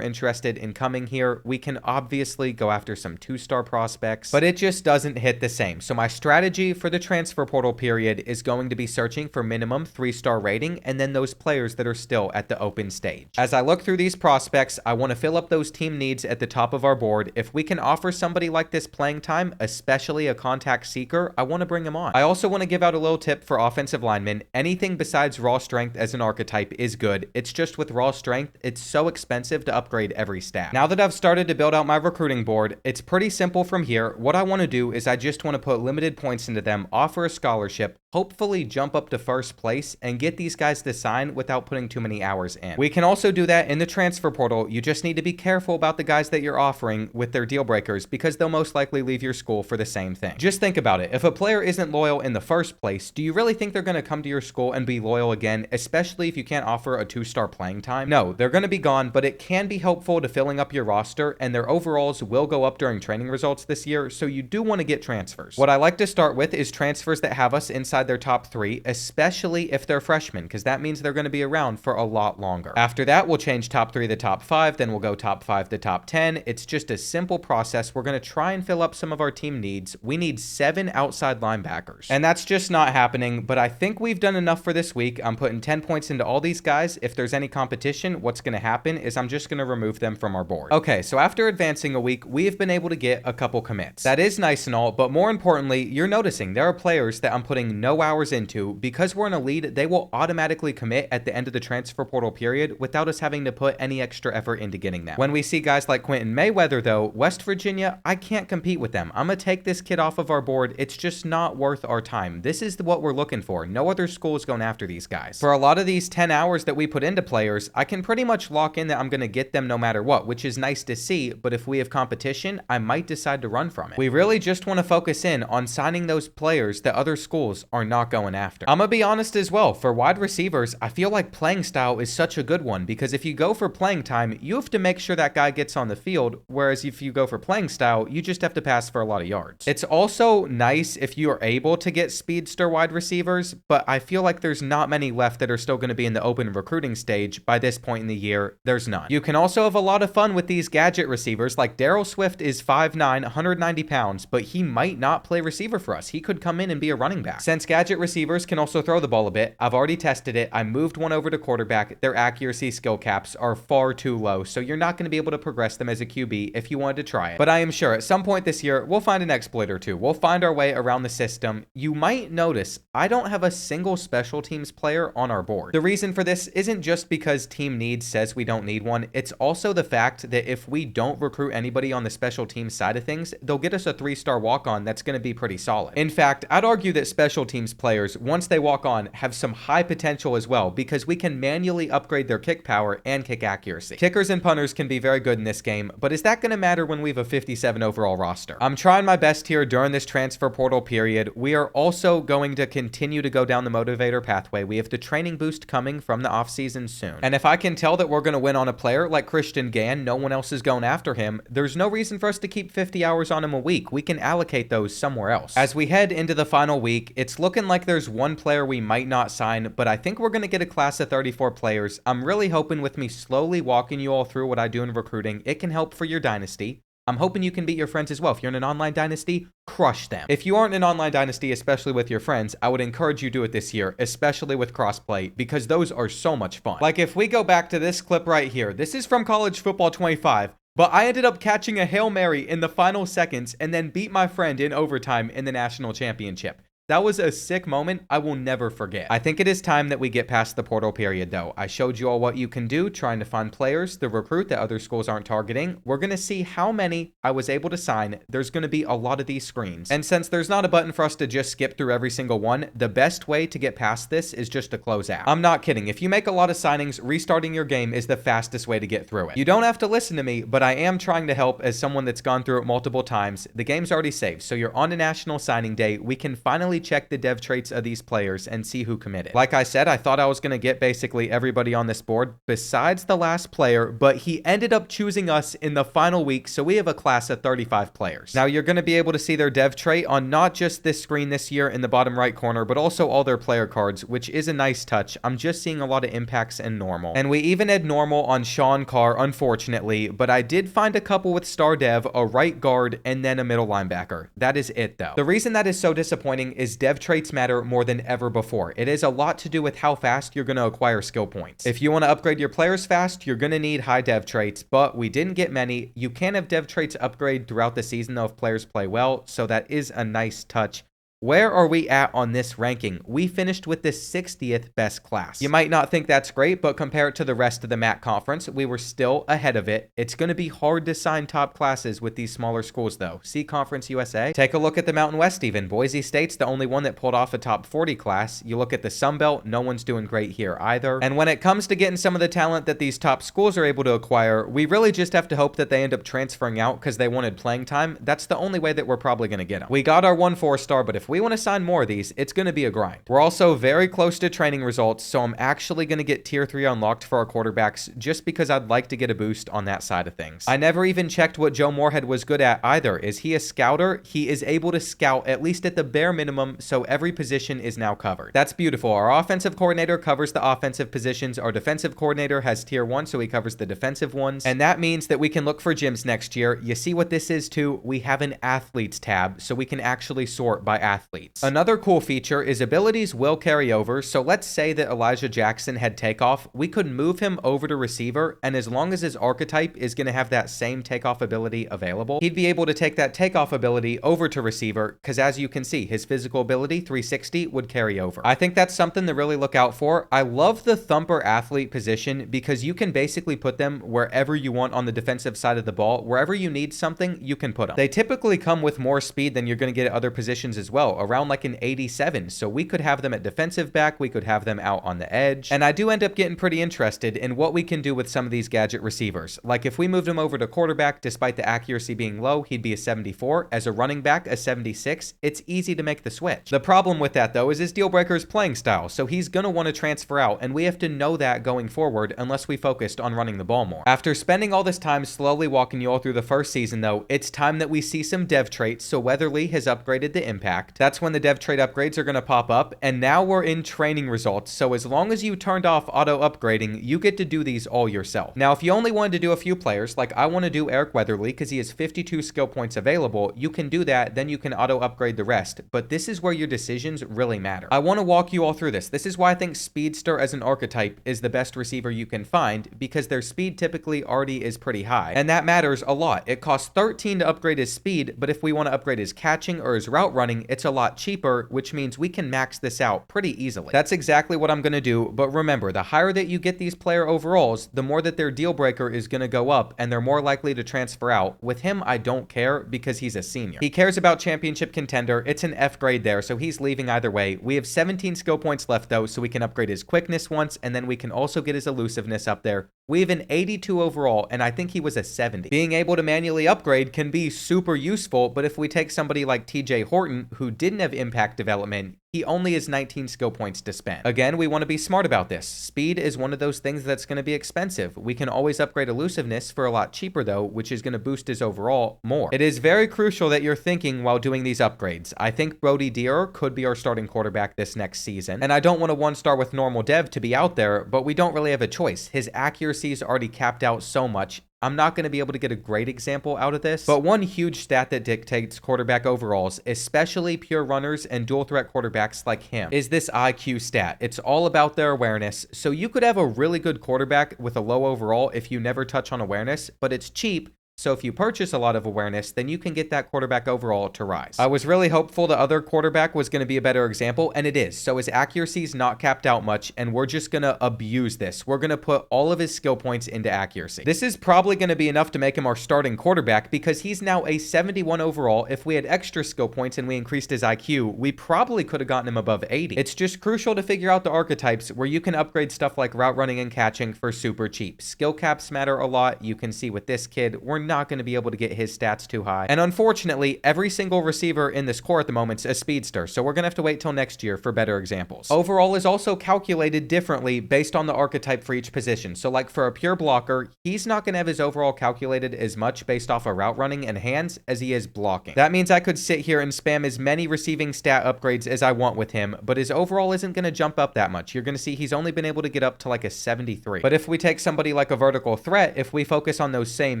interested in coming here. We can obviously go after some 2-star prospects, but it just doesn't hit the same. So my strategy for the transfer portal period is going to be searching for minimum 3-star rating and then those players that are still at the open stage. As I look through these prospects, I want to fill up those team needs at the top of our board. If we can offer somebody like this playing time, especially a contact seeker, I want to bring them on. I also want to give out a little tip for offensive linemen. Anything besides raw strength as an archetype is good. It's just with raw strength, it's so expensive to upgrade every stat. Now that I've started to build out my recruiting board, it's pretty simple from here. What I want to do is I just want to put limited points into them, offer a scholarship, hopefully jump up to first place, and get these guys to sign without putting too many hours in. We can also do that in the transfer portal. You just need to be careful about the guys that you're offering with their deal breakers because they'll most likely leave your school for the same thing. Just think about it. If a player isn't loyal in the first place, do you really think they're going to come to your school and be loyal again, especially if you can't offer a 2-star playing time? No, they're going to be gone, but it can be helpful to filling up your roster, and their overalls will go up during training results this year, so you do want to get transfers. What I like to start with is transfers that have us inside their top 3, especially if they're freshmen, because that means they're going to be around for a lot longer. After that, we'll change top 3 to top 5, then we'll go top 5 to top 10. It's just a simple process. We're going to try and fill up some of our team needs. We need 7 outside linebackers, and that's just not happening, but I think we've done enough for this week. I'm putting 10 points into all these guys. If there's any competition, what's going to happen is I'm just going to remove them from our board. Okay, so after advancing a week, we have been able to get a couple commits. That is nice and all, but more importantly, you're noticing there are players that I'm putting no hours into. Because we're in a lead, they will automatically commit at the end of the transfer portal period without us having to put any extra effort into getting them. When we see guys like Quentin Mayweather though, West Virginia, I can't compete with them. I'm gonna take this kid off of our board. It's just not worth our time. This is what we're looking for. No other school is going after these guys. For a lot of these 10 hours that we put into players, I can pretty much lock in that I'm gonna get them no matter what, which is nice to see, but if we have competition, I might decide to run from it. We really just want to focus in on signing those players that other schools are not going after. I'm gonna be honest as well, for wide receivers, I feel like playing style is such a good one because if you go for playing time, you have to make sure that guy gets on the field, whereas if you go for playing style, you just have to pass for a lot of yards. It's also nice if you are able to get speedster wide receivers, but I feel like there's not many left that are still going to be in the open recruiting stage by this point in the year. There's none. You can also have a lot of fun with these gadget receivers, like Darrell Swift is 5'9", 190 pounds, but he might not play receiver for us. He could come in and be a running back. Since gadget receivers can also throw the ball a bit, I've already tested it. I moved one over to quarterback. Their accuracy skill caps are far too low, so you're not going to be able to progress them as a QB if you wanted to try it. But I am sure at some point this year, we'll find an exploit or two. We'll find our way around the system. You might notice I don't have a single special teams player on our board. The reason for this isn't just because team needs says we don't need one. It's also the fact that if we don't recruit anybody on the special teams side of things, they'll get us a 3-star walk-on that's going to be pretty solid. In fact, I'd argue that special teams players, once they walk on, have some high potential as well because we can manually upgrade their kick power and kick accuracy. Kickers and punters can be very good in this game, but is that going to matter when we have a 57 overall roster? I'm trying my best here during this transfer portal period. We are also going to continue to go down the motivator pathway. We have the training boost coming from the offseason soon. And if I can tell that we're going to win on a player like Christian Gann, no one else is going after him, there's no reason for us to keep 50 hours on him a week. We can allocate those somewhere else. As we head into the final week, it's looking like there's one player we might not sign, but I think we're going to get a class of 34 players. I'm really hoping with me slowly walking you all through what I do in recruiting, it can help for your dynasty. I'm hoping you can beat your friends as well. If you're in an online dynasty, crush them. If you aren't in an online dynasty, especially with your friends, I would encourage you to do it this year, especially with crossplay, because those are so much fun. Like if we go back to this clip right here, this is from College Football 25, but I ended up catching a Hail Mary in the final seconds and then beat my friend in overtime in the national championship. That was a sick moment I will never forget. I think it is time that we get past the portal period though. I showed you all what you can do trying to find players to recruit that other schools aren't targeting. We're going to see how many I was able to sign. There's going to be a lot of these screens. And since there's not a button for us to just skip through every single one, the best way to get past this is just to close out. I'm not kidding. If you make a lot of signings, restarting your game is the fastest way to get through it. You don't have to listen to me, but I am trying to help as someone that's gone through it multiple times. The game's already saved, so you're on a national signing day. We can finally check the dev traits of these players and see who committed. Like I said, I thought I was going to get basically everybody on this board besides the last player, but he ended up choosing us in the final week, so we have a class of 35 players. Now, you're going to be able to see their dev trait on not just this screen this year in the bottom right corner, but also all their player cards, which is a nice touch. I'm just seeing a lot of impacts and normal. And we even had normal on Sean Carr, unfortunately, but I did find a couple with star dev, a right guard, and then a middle linebacker. That is it, though. The reason that is so disappointing is dev traits matter more than ever before. It has a lot to do with how fast you're going to acquire skill points. If you want to upgrade your players fast, you're going to need high dev traits, but we didn't get many. You can have dev traits upgrade throughout the season, though, if players play well, so that is a nice touch. Where are we at on this ranking? We finished with the 60th best class. You might not think that's great, but compare it to the rest of the MAC conference, we were still ahead of it. It's going to be hard to sign top classes with these smaller schools, though. See Conference USA? Take a look at the Mountain West even. Boise State's the only one that pulled off a top 40 class. You look at the Sun Belt, no one's doing great here either. And when it comes to getting some of the talent that these top schools are able to acquire, we really just have to hope that they end up transferring out because they wanted playing time. That's the only way that we're probably going to get them. We got our 1 4-star, but if we want to sign more of these, it's going to be a grind. We're also very close to training results, so I'm actually going to get tier 3 unlocked for our quarterbacks just because I'd like to get a boost on that side of things. I never even checked what Joe Moorhead was good at either. Is he a scouter? He is able to scout at least at the bare minimum, so every position is now covered. That's beautiful. Our offensive coordinator covers the offensive positions. Our defensive coordinator has tier 1, so he covers the defensive ones, and that means that we can look for gyms next year. You see what this is too? We have an athletes tab, so we can actually sort by athletes. Another cool feature is abilities will carry over, so let's say that Elijah Jackson had takeoff, we could move him over to receiver, and as long as his archetype is going to have that same takeoff ability available, he'd be able to take that takeoff ability over to receiver, because as you can see, his physical ability, 360, would carry over. I think that's something to really look out for. I love the thumper athlete position because you can basically put them wherever you want on the defensive side of the ball. Wherever you need something, you can put them. They typically come with more speed than you're going to get at other positions as well, around like an 87, so we could have them at defensive back, we could have them out on the edge, and I do end up getting pretty interested in what we can do with some of these gadget receivers. Like if we moved him over to quarterback, despite the accuracy being low, he'd be a 74. As a running back, a 76. It's easy to make the switch. The problem with that, though, is his deal breaker's playing style, so he's going to want to transfer out, and we have to know that going forward unless we focused on running the ball more. After spending all this time slowly walking you all through the first season, though, it's time that we see some dev traits, so Weatherly has upgraded the impact. That's when the dev trait upgrades are going to pop up, and now we're in training results, so as long as you turned off auto upgrading, you get to do these all yourself. Now, if you only wanted to do a few players, like I want to do Eric Weatherly because he has 52 skill points available, you can do that, then you can auto upgrade the rest, but this is where your decisions really matter. I want to walk you all through this. This is why I think Speedster as an archetype is the best receiver you can find, because their speed typically already is pretty high, and that matters a lot. It costs 13 to upgrade his speed, but if we want to upgrade his catching or his route running, it's a lot cheaper, which means we can max this out pretty easily. That's exactly what I'm going to do, but remember, the higher that you get these player overalls, the more that their deal breaker is going to go up, and they're more likely to transfer out. With him, I don't care because he's a senior. He cares about championship contender. It's an F grade there, so he's leaving either way. We have 17 skill points left, though, so we can upgrade his quickness once, and then we can also get his elusiveness up there. We have an 82 overall, and I think he was a 70. Being able to manually upgrade can be super useful, but if we take somebody like TJ Horton, who didn't have impact development, he only has 19 skill points to spend. Again, we want to be smart about this. Speed is one of those things that's going to be expensive. We can always upgrade elusiveness for a lot cheaper, though, which is going to boost his overall more. It is very crucial that you're thinking while doing these upgrades. I think Brody Deere could be our starting quarterback this next season, and I don't want a 1-star with normal dev to be out there, but we don't really have a choice. His accuracy is already capped out so much. I'm not going to be able to get a great example out of this, but one huge stat that dictates quarterback overalls, especially pure runners and dual threat quarterbacks like him, is this IQ stat. It's all about their awareness. So you could have a really good quarterback with a low overall if you never touch on awareness, but it's cheap. So if you purchase a lot of awareness, then you can get that quarterback overall to rise. I was really hopeful the other quarterback was going to be a better example, and it is. So his accuracy is not capped out much, and we're just going to abuse this. We're going to put all of his skill points into accuracy. This is probably going to be enough to make him our starting quarterback because he's now a 71 overall. If we had extra skill points and we increased his IQ, we probably could have gotten him above 80. It's just crucial to figure out the archetypes where you can upgrade stuff like route running and catching for super cheap. Skill caps matter a lot. You can see with this kid, we're not going to be able to get his stats too high. And unfortunately, every single receiver in this core at the moment is a speedster, so we're going to have to wait till next year for better examples. Overall is also calculated differently based on the archetype for each position. So like for a pure blocker, he's not going to have his overall calculated as much based off of route running and hands as he is blocking. That means I could sit here and spam as many receiving stat upgrades as I want with him, but his overall isn't going to jump up that much. You're going to see he's only been able to get up to like a 73. But if we take somebody like a vertical threat, if we focus on those same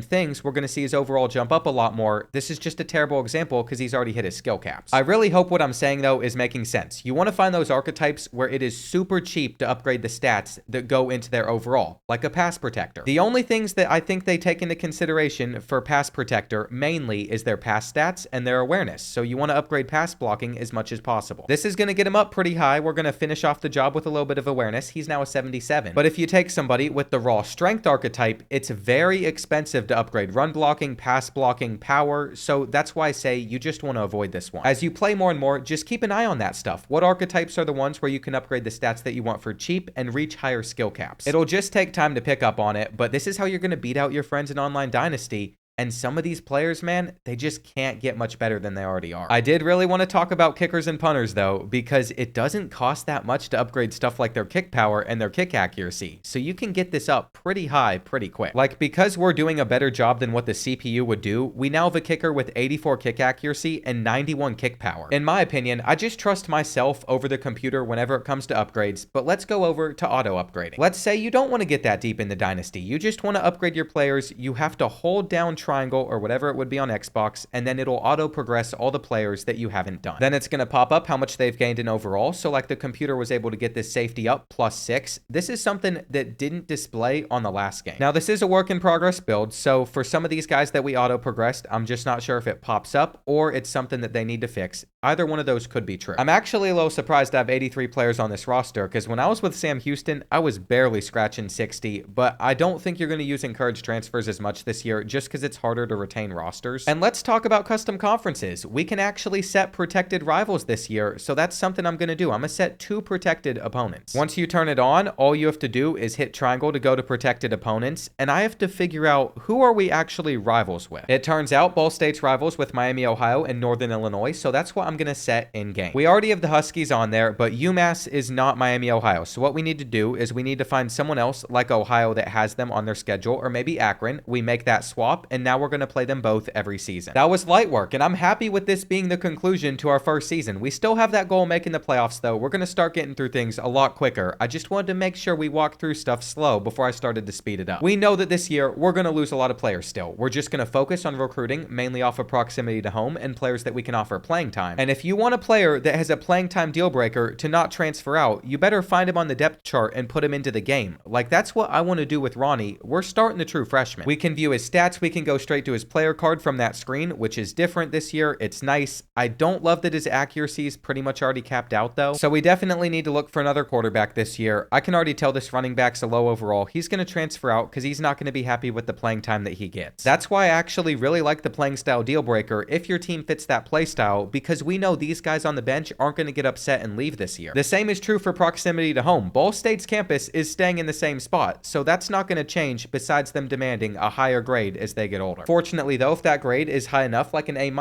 things, we're going to see his overall jump up a lot more. This is just a terrible example because he's already hit his skill caps. I really hope what I'm saying though is making sense. You want to find those archetypes where it is super cheap to upgrade the stats that go into their overall, like a pass protector. The only things that I think they take into consideration for pass protector mainly is their pass stats and their awareness. So you want to upgrade pass blocking as much as possible. This is going to get him up pretty high. We're going to finish off the job with a little bit of awareness. He's now a 77. But if you take somebody with the raw strength archetype, it's very expensive to upgrade run blocking, pass blocking, power. So that's why I say you just want to avoid this one. As you play more and more, just keep an eye on that stuff. What archetypes are the ones where you can upgrade the stats that you want for cheap and reach higher skill caps? It'll just take time to pick up on it, but this is how you're going to beat out your friends in online Dynasty. And some of these players, man, they just can't get much better than they already are. I did really want to talk about kickers and punters, though, because it doesn't cost that much to upgrade stuff like their kick power and their kick accuracy. So you can get this up pretty high pretty quick. Like, because we're doing a better job than what the CPU would do, we now have a kicker with 84 kick accuracy and 91 kick power. In my opinion, I just trust myself over the computer whenever it comes to upgrades, but let's go over to auto upgrading. Let's say you don't want to get that deep in the Dynasty. You just want to upgrade your players. You have to hold down triangle or whatever it would be on Xbox, and then it'll auto progress all the players that you haven't done. Then it's going to pop up how much they've gained in overall. So like the computer was able to get this safety up +6. This is something that didn't display on the last game. Now this is a work in progress build, so for some of these guys that we auto progressed, I'm just not sure if it pops up or it's something that they need to fix. Either one of those could be true. I'm actually a little surprised to have 83 players on this roster, because when I was with Sam Houston, I was barely scratching 60, but I don't think you're going to use encouraged transfers as much this year just because it's harder to retain rosters. And let's talk about custom conferences. We can actually set protected rivals this year, so that's something I'm going to do. I'm going to set 2 protected opponents. Once you turn it on, all you have to do is hit triangle to go to protected opponents, and I have to figure out who are we actually rivals with. It turns out Ball State's rivals with Miami, Ohio, and Northern Illinois, so that's what I'm going to set in game. We already have the Huskies on there, but UMass is not Miami, Ohio, so what we need to do is we need to find someone else like Ohio that has them on their schedule, or maybe Akron. We make that swap, and now we're going to play them both every season. That was light work, and I'm happy with this being the conclusion to our first season. We still have that goal making the playoffs, though. We're going to start getting through things a lot quicker. I just wanted to make sure we walked through stuff slow before I started to speed it up. We know that this year, we're going to lose a lot of players still. We're just going to focus on recruiting, mainly off of proximity to home and players that we can offer playing time. And if you want a player that has a playing time deal breaker to not transfer out, you better find him on the depth chart and put him into the game. Like, that's what I want to do with Ronnie. We're starting the true freshman. We can view his stats. We can go straight to his player card from that screen, which is different this year. It's nice. I don't love that his accuracy is pretty much already capped out, though. So we definitely need to look for another quarterback this year. I can already tell this running back's a low overall. He's going to transfer out because he's not going to be happy with the playing time that he gets. That's why I actually really like the playing style deal breaker if your team fits that play style, because we know these guys on the bench aren't going to get upset and leave this year. The same is true for proximity to home. Ball State's campus is staying in the same spot, so that's not going to change besides them demanding a higher grade as they get older. Fortunately, though, if that grade is high enough, like an A-,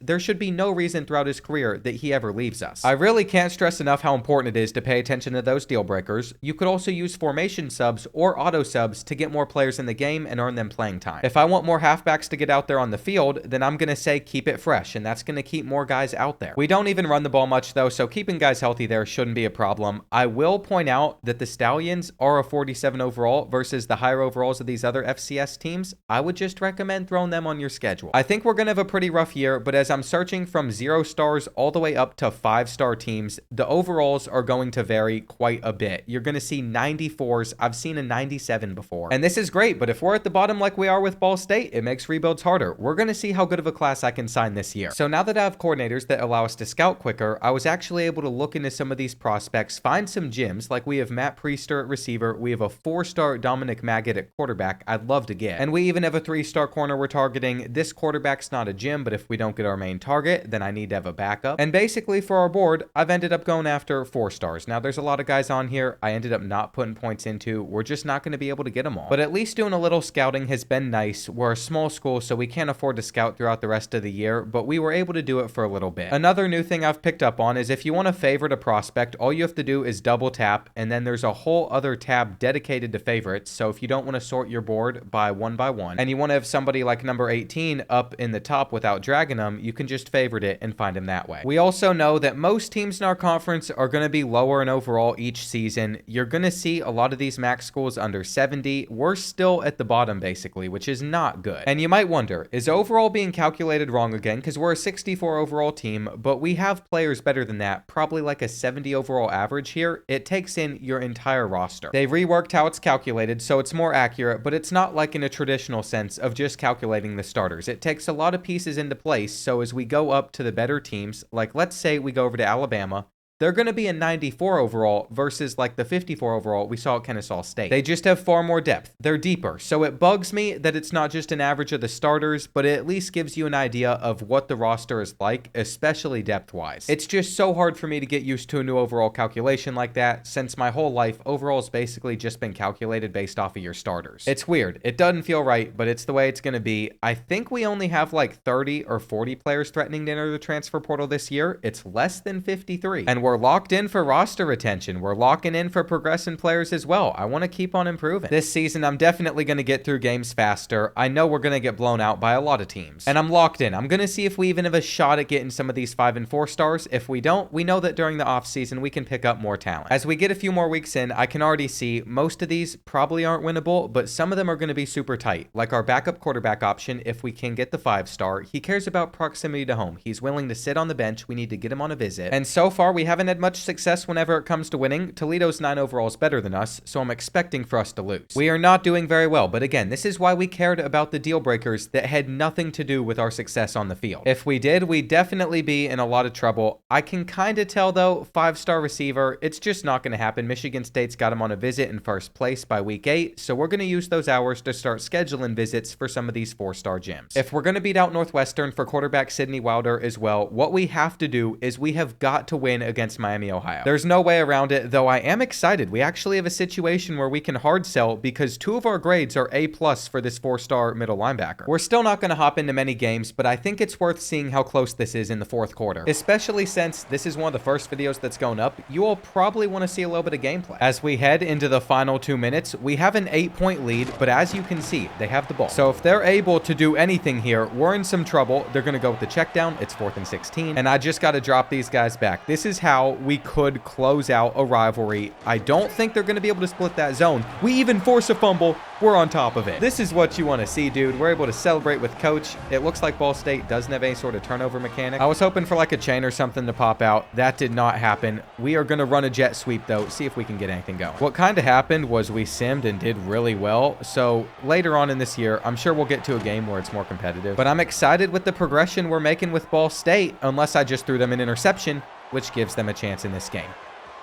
there should be no reason throughout his career that he ever leaves us. I really can't stress enough how important it is to pay attention to those deal breakers. You could also use formation subs or auto subs to get more players in the game and earn them playing time. If I want more halfbacks to get out there on the field, then I'm going to say keep it fresh, and that's going to keep more guys out there. We don't even run the ball much, though, so keeping guys healthy there shouldn't be a problem. I will point out that the Stallions are a 47 overall versus the higher overalls of these other FCS teams. I would just recommend throwing them on your schedule. I think we're going to have a pretty rough year, but as I'm searching from 0 stars all the way up to 5-star teams, the overalls are going to vary quite a bit. You're going to see 94s. I've seen a 97 before. And this is great, but if we're at the bottom like we are with Ball State, it makes rebuilds harder. We're going to see how good of a class I can sign this year. So now that I have coordinators that allow us to scout quicker, I was actually able to look into some of these prospects, find some gems, like we have Matt Priester at receiver, we have a 4-star Dominic Maggett at quarterback I'd love to get, and we even have a 3-star corner corner we're targeting. This quarterback's not a gym, but if we don't get our main target, then I need to have a backup. And basically for our board, I've ended up going after 4 stars. Now there's a lot of guys on here I ended up not putting points into. We're just not going to be able to get them all. But at least doing a little scouting has been nice. We're a small school, so we can't afford to scout throughout the rest of the year, but we were able to do it for a little bit. Another new thing I've picked up on is if you want to favorite a prospect, all you have to do is double tap, and then there's a whole other tab dedicated to favorites. So if you don't want to sort your board by one, and you want to have somebody like number 18 up in the top without dragging them, you can just favorite it and find him that way. We also know that most teams in our conference are going to be lower in overall each season. You're going to see a lot of these max schools under 70. We're still at the bottom basically, which is not good. And you might wonder, is overall being calculated wrong again? Because we're a 64 overall team, but we have players better than that, probably like a 70 overall average here. It takes in your entire roster. They've reworked how it's calculated, so it's more accurate, but it's not like in a traditional sense of just calculating the starters. It takes a lot of pieces into place, so as we go up to the better teams, like let's say we go over to Alabama, they're going to be a 94 overall versus like the 54 overall we saw at Kennesaw State. They just have far more depth. They're deeper. So it bugs me that it's not just an average of the starters, but it at least gives you an idea of what the roster is like, especially depth-wise. It's just so hard for me to get used to a new overall calculation like that, since my whole life, overall has basically just been calculated based off of your starters. It's weird. It doesn't feel right, but it's the way it's going to be. I think we only have like 30 or 40 players threatening to enter the transfer portal this year. It's less than 53. And we're locked in for roster retention. We're locking in for progressing players as well. I want to keep on improving. This season, I'm definitely going to get through games faster. I know we're going to get blown out by a lot of teams. And I'm locked in. I'm going to see if we even have a shot at getting some of these 5 and 4 stars. If we don't, we know that during the offseason, we can pick up more talent. As we get a few more weeks in, I can already see most of these probably aren't winnable, but some of them are going to be super tight. Like our backup quarterback option, if we can get the 5-star, he cares about proximity to home. He's willing to sit on the bench. We need to get him on a visit. And so far, we haven't had much success whenever it comes to winning. Toledo's 9 overall is better than us, so I'm expecting for us to lose. We are not doing very well, but again, this is why we cared about the deal breakers that had nothing to do with our success on the field. If we did, we'd definitely be in a lot of trouble. I can kind of tell though, 5-star receiver, it's just not going to happen. Michigan State's got him on a visit in first place by week 8, so we're going to use those hours to start scheduling visits for some of these 4-star gyms. If we're going to beat out Northwestern for quarterback Sidney Wilder as well, what we have to do is we have got to win against Miami, Ohio. There's no way around it, though I am excited. We actually have a situation where we can hard sell because 2 of our grades are A+ for this 4-star middle linebacker. We're still not going to hop into many games, but I think it's worth seeing how close this is in the 4th quarter, especially since this is one of the first videos that's going up. You will probably want to see a little bit of gameplay. As we head into the final 2 minutes, we have an 8-point lead, but as you can see, they have the ball. So if they're able to do anything here, we're in some trouble. They're going to go with the check down. It's 4th and 16, and I just got to drop these guys back. This is how we could close out a rivalry. I don't think they're going to be able to split that zone. We even force a fumble. We're on top of it. This is what you want to see, dude. We're able to celebrate with coach. It looks like Ball State doesn't have any sort of turnover mechanic. I was hoping for like a chain or something to pop out. That did not happen. We are going to run a jet sweep though, see if we can get anything going. What kind of happened was we simmed and did really well. So later on in this year, I'm sure we'll get to a game where it's more competitive, but I'm excited with the progression we're making with Ball State, unless I just threw them an interception, which gives them a chance in this game.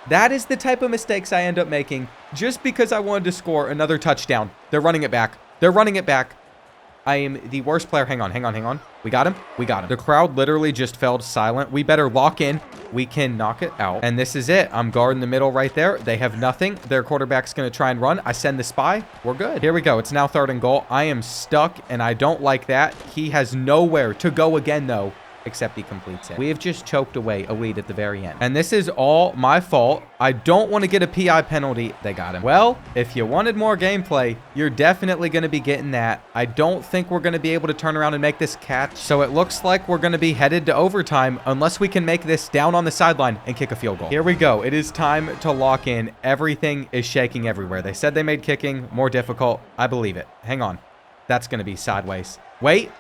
That is the type of mistakes I end up making just because I wanted to score another touchdown. They're running it back. They're running it back. I am the worst player. Hang on. We got him. We got him. The crowd literally just fell silent. We better lock in. We can knock it out. And this is it. I'm guarding the middle right there. They have nothing. Their quarterback's going to try and run. I send the spy. We're good. Here we go. It's now 3rd and goal. I am stuck, and I don't like that. He has nowhere to go again, though, except he completes it. We have just choked away a lead at the very end. And this is all my fault. I don't want to get a PI penalty. They got him. Well, if you wanted more gameplay, you're definitely going to be getting that. I don't think we're going to be able to turn around and make this catch. So it looks like we're going to be headed to overtime unless we can make this down on the sideline and kick a field goal. Here we go. It is time to lock in. Everything is shaking everywhere. They said they made kicking more difficult. I believe it. Hang on. That's going to be sideways. Wait.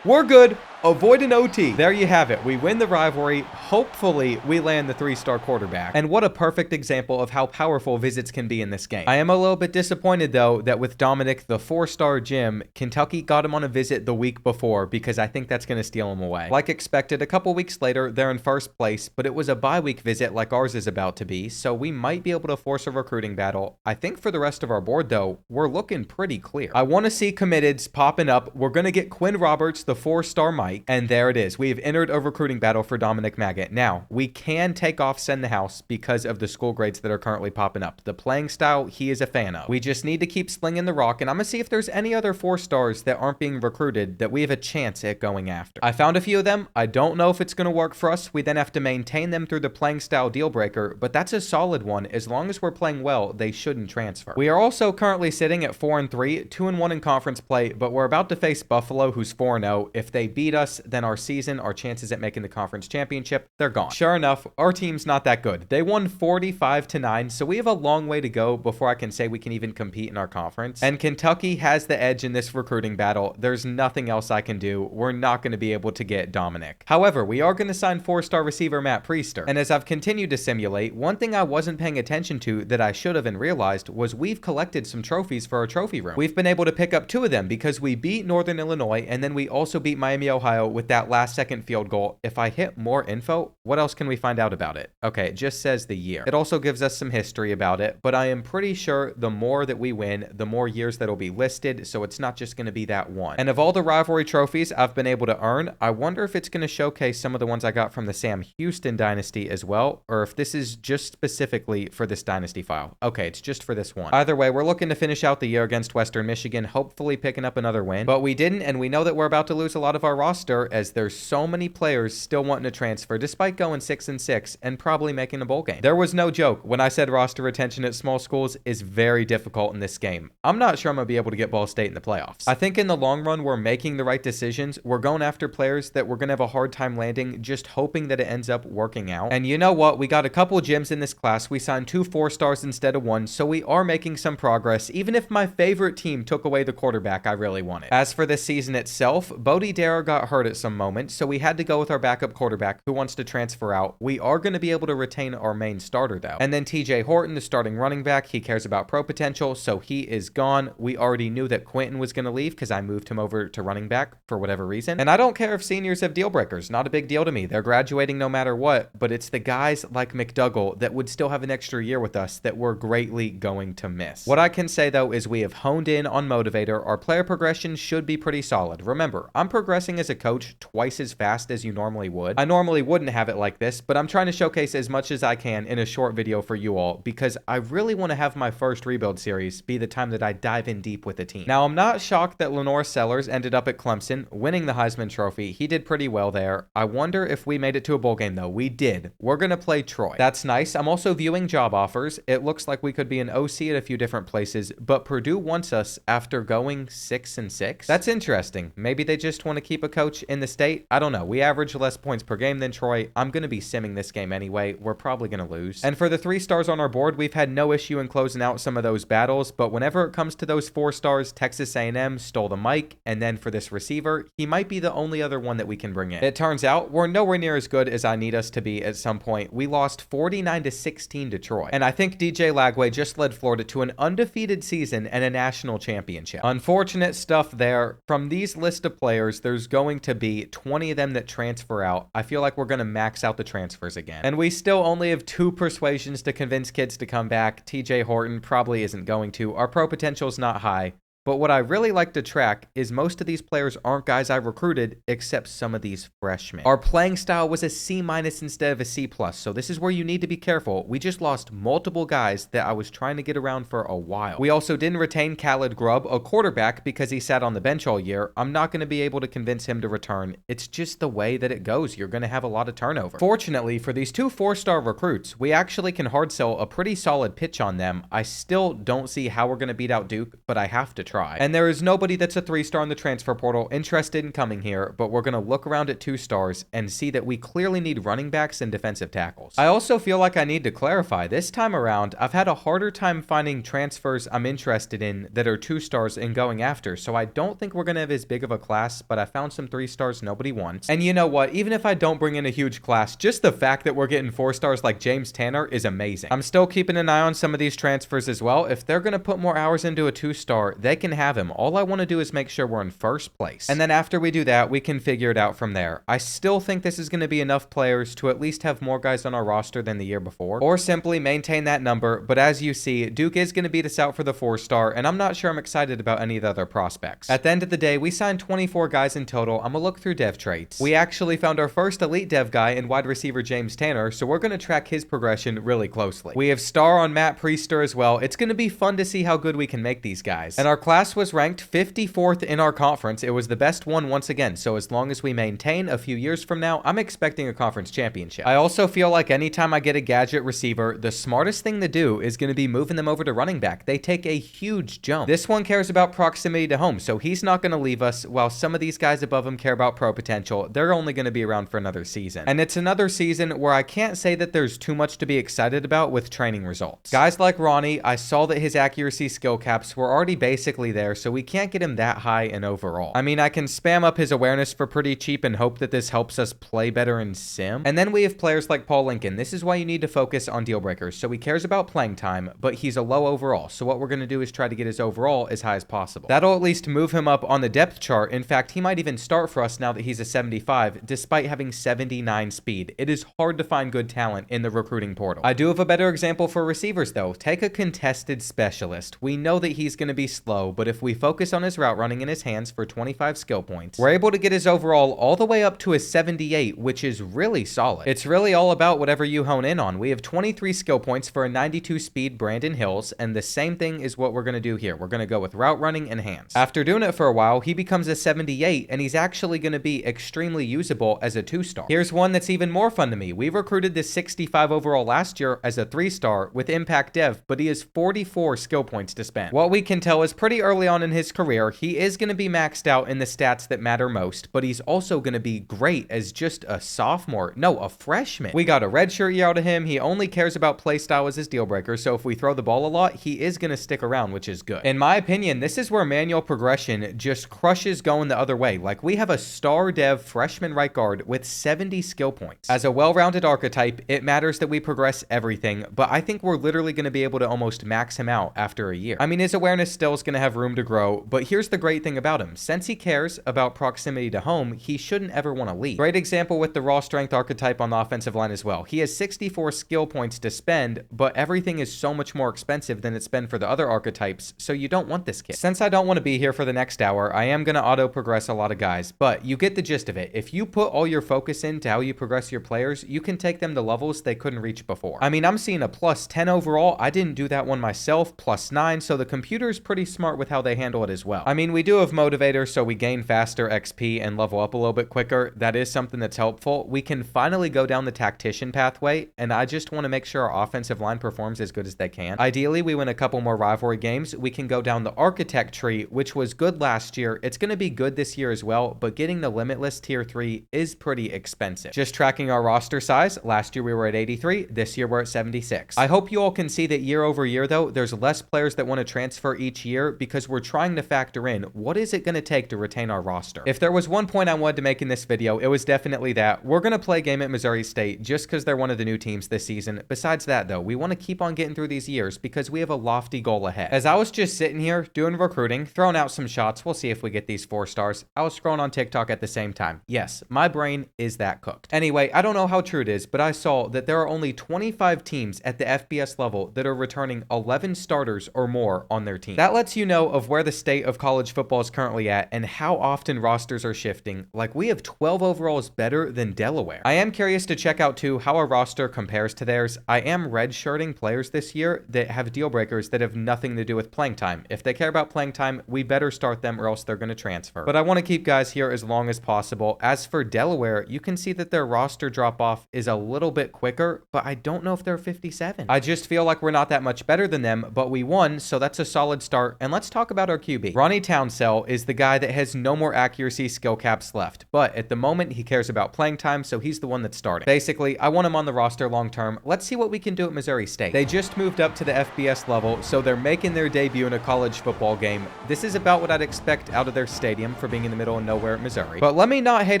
We're good. Avoid an OT. There you have it. We win the rivalry. Hopefully, we land the 3-star quarterback. And what a perfect example of how powerful visits can be in this game. I am a little bit disappointed, though, that with Dominic, the 4-star Jim, Kentucky got him on a visit the week before because I think that's going to steal him away. Like expected, a couple weeks later, they're in first place, but it was a bye-week visit like ours is about to be, so we might be able to force a recruiting battle. I think for the rest of our board, though, we're looking pretty clear. I want to see committeds popping up. We're going to get Quinn Roberts, the 4-star Mike, and there it is. We have entered a recruiting battle for Dominic Maggot. Now, we can take off Send the House because of the school grades that are currently popping up. The playing style he is a fan of. We just need to keep slinging the rock, and I'm going to see if there's any other 4-stars that aren't being recruited that we have a chance at going after. I found a few of them. I don't know if it's going to work for us. We then have to maintain them through the playing style deal breaker, but that's a solid one. As long as we're playing well, they shouldn't transfer. We are also currently sitting at 4-3, 2-1 in conference play, but we're about to face Buffalo, who's 4-0. If they beat us, then our season, our chances at making the conference championship, they're gone. Sure enough, our team's not that good. They won 45-9, so we have a long way to go before I can say we can even compete in our conference. And Kentucky has the edge in this recruiting battle. There's nothing else I can do. We're not going to be able to get Dominic. However, we are going to sign 4-star receiver Matt Priester. And as I've continued to simulate, one thing I wasn't paying attention to that I should have and realized was we've collected some trophies for our trophy room. We've been able to pick up 2 of them because we beat Northern Illinois and then we also beat Miami, Ohio with that last second field goal. If I hit more info, what else can we find out about it? Okay, it just says the year. It also gives us some history about it, but I am pretty sure the more that we win, the more years that'll be listed, so it's not just going to be that one. And of all the rivalry trophies I've been able to earn, I wonder if it's going to showcase some of the ones I got from the Sam Houston Dynasty as well, or if this is just specifically for this Dynasty file. Okay, it's just for this one. Either way, we're looking to finish out the year against Western Michigan, hopefully picking up another win, but we didn't, and we know that we're about to lose a lot of our roster as there's so many players still wanting to transfer despite going 6-6 and probably making a bowl game. There was no joke when I said roster retention at small schools is very difficult in this game. I'm not sure I'm going to be able to get Ball State in the playoffs. I think in the long run, we're making the right decisions. We're going after players that we're going to have a hard time landing, just hoping that it ends up working out. And you know what? We got a couple gems in this class. We signed 2 4-stars instead of 1, so we are making some progress, even if my favorite team took away the quarterback I really wanted. As for this season itself, Bodie Dara got hurt at some moment, so we had to go with our backup quarterback who wants to transfer out. We are going to be able to retain our main starter though. And then TJ Horton, the starting running back, he cares about pro potential, so he is gone. We already knew that Quentin was going to leave because I moved him over to running back for whatever reason. And I don't care if seniors have deal breakers. Not a big deal to me. They're graduating no matter what, but it's the guys like McDougall that would still have an extra year with us that we're greatly going to miss. What I can say though is we have honed in on Motivator. Our player progression should be pretty solid. Remember, I'm progressing as a coach twice as fast as you normally would. I normally wouldn't have it like this, but I'm trying to showcase as much as I can in a short video for you all because I really want to have my first rebuild series be the time that I dive in deep with the team. Now, I'm not shocked that Lenore Sellers ended up at Clemson, winning the Heisman Trophy. He did pretty well there. I wonder if we made it to a bowl game though. We did. We're going to play Troy. That's nice. I'm also viewing job offers. It looks like we could be an OC at a few different places, but Purdue wants us after going 6-6. That's interesting. Maybe they just want to keep a coach in the state. I don't know. We average less points per game than Troy. I'm going to be simming this game anyway. We're probably going to lose. And for the 3 stars on our board, we've had no issue in closing out some of those battles, but whenever it comes to those 4 stars, Texas A&M stole the mic, and then for this receiver, he might be the only other one that we can bring in. It turns out we're nowhere near as good as I need us to be at some point. We lost 49-16 to Troy, and I think DJ Lagway just led Florida to an undefeated season and a national championship. Unfortunate stuff there. From these list of players, there's going to be 20 of them that transfer out. I feel like we're going to max out the transfers again. And we still only have 2 persuasions to convince kids to come back. TJ Horton probably isn't going to. Our pro potential is not high. But what I really like to track is most of these players aren't guys I recruited, except some of these freshmen. Our playing style was a C- instead of a C+, so this is where you need to be careful. We just lost multiple guys that I was trying to get around for a while. We also didn't retain Khaled Grubb, a quarterback, because he sat on the bench all year. I'm not going to be able to convince him to return. It's just the way that it goes. You're going to have a lot of turnover. Fortunately, for these 2 4-star recruits, we actually can hard sell a pretty solid pitch on them. I still don't see how we're going to beat out Duke, but I have to try. try. And there is nobody that's a 3-star in the transfer portal interested in coming here, but we're going to look around at 2 stars and see that we clearly need running backs and defensive tackles. I also feel like I need to clarify, this time around, I've had a harder time finding transfers I'm interested in that are 2 stars and going after, so I don't think we're going to have as big of a class, but I found some 3 stars nobody wants. And you know what, even if I don't bring in a huge class, just the fact that we're getting 4 stars like James Tanner is amazing. I'm still keeping an eye on some of these transfers as well. If they're going to put more hours into a 2-star, they can have him. All I want to do is make sure we're in first place. And then after we do that, we can figure it out from there. I still think this is going to be enough players to at least have more guys on our roster than the year before, or simply maintain that number. But as you see, Duke is going to beat us out for the 4-star, and I'm not sure I'm excited about any of the other prospects. At the end of the day, we signed 24 guys in total. I'm gonna look through dev traits. We actually found our first elite dev guy in wide receiver James Tanner, so we're going to track his progression really closely. We have star on Matt Priester as well. It's going to be fun to see how good we can make these guys. And our class was ranked 54th in our conference. It was the best one once again, so as long as we maintain a few years from now, I'm expecting a conference championship. I also feel like anytime I get a gadget receiver, the smartest thing to do is going to be moving them over to running back. They take a huge jump. This one cares about proximity to home, so he's not going to leave us, while some of these guys above him care about pro potential. They're only going to be around for another season. And it's another season where I can't say that there's too much to be excited about with training results. Guys like Ronnie, I saw that his accuracy skill caps were already basically there, so we can't get him that high in overall. I mean, I can spam up his awareness for pretty cheap and hope that this helps us play better in sim. And then we have players like Paul Lincoln. This is why you need to focus on deal breakers. So he cares about playing time, but he's a low overall. So what we're going to do is try to get his overall as high as possible. That'll at least move him up on the depth chart. In fact, he might even start for us now that he's a 75, despite having 79 speed. It is hard to find good talent in the recruiting portal. I do have a better example for receivers though. Take a contested specialist. We know that he's going to be slow, but if we focus on his route running in his hands for 25 skill points, we're able to get his overall all the way up to a 78, which is really solid. It's really all about whatever you hone in on. We have 23 skill points for a 92 speed Brandon Hills, and the same thing is what we're going to do here. We're going to go with route running and hands. After doing it for a while, he becomes a 78, and he's actually going to be extremely usable as a 2-star. Here's one that's even more fun to me. We recruited this 65 overall last year as a 3-star with impact dev, but he has 44 skill points to spend. What we can tell is pretty early on in his career, he is going to be maxed out in the stats that matter most, but he's also going to be great as just a sophomore. No, a freshman. We got a redshirt year out of him. He only cares about play style as his deal breaker, so if we throw the ball a lot, he is going to stick around, which is good. In my opinion, this is where manual progression just crushes going the other way. Like, we have a star dev freshman right guard with 70 skill points. As a well-rounded archetype, it matters that we progress everything, but I think we're literally going to be able to almost max him out after a year. I mean, his awareness still is going to have room to grow, but here's the great thing about him. Since he cares about proximity to home, he shouldn't ever want to leave. Great example with the raw strength archetype on the offensive line as well. He has 64 skill points to spend, but everything is so much more expensive than it's been for the other archetypes, so you don't want this kid. Since I don't want to be here for the next hour, I am going to auto progress a lot of guys, but you get the gist of it. If you put all your focus into how you progress your players, you can take them to levels they couldn't reach before. I mean, I'm seeing a plus 10 overall. I didn't do that one myself, plus 9, so the computer's pretty smart with how they handle it as well. I mean, we do have motivators, so we gain faster XP and level up a little bit quicker. That is something that's helpful. We can finally go down the tactician pathway, and I just want to make sure our offensive line performs as good as they can. Ideally, we win a couple more rivalry games. We can go down the architect tree, which was good last year. It's going to be good this year as well, but getting the limitless tier 3 is pretty expensive. Just tracking our roster size, last year we were at 83, this year we're at 76. I hope you all can see that year over year though, there's less players that want to transfer each year because we're trying to factor in what is it going to take to retain our roster. If there was one point I wanted to make in this video, it was definitely that we're going to play a game at Missouri State just because they're one of the new teams this season. Besides that though, we want to keep on getting through these years because we have a lofty goal ahead. As I was just sitting here doing recruiting, throwing out some shots, we'll see if we get these 4 stars. I was scrolling on TikTok at the same time. Yes, my brain is that cooked. Anyway, I don't know how true it is, but I saw that there are only 25 teams at the FBS level that are returning 11 starters or more on their team. That lets you know of where the state of college football is currently at and how often rosters are shifting. Like, we have 12 overalls better than Delaware. I am curious to check out too how our roster compares to theirs. I am redshirting players this year that have deal breakers that have nothing to do with playing time. If they care about playing time, we better start them or else they're going to transfer. But I want to keep guys here as long as possible. As for Delaware, you can see that their roster drop off is a little bit quicker, but I don't know if they're 57. I just feel like we're not that much better than them, but we won, so that's a solid start. And like let's talk about our QB. Ronnie Townsell is the guy that has no more accuracy skill caps left, but at the moment he cares about playing time, so he's the one that's starting. Basically, I want him on the roster long term. Let's see what we can do at Missouri State. They just moved up to the FBS level, so they're making their debut in a college football game. This is about what I'd expect out of their stadium for being in the middle of nowhere at Missouri. But let me not hate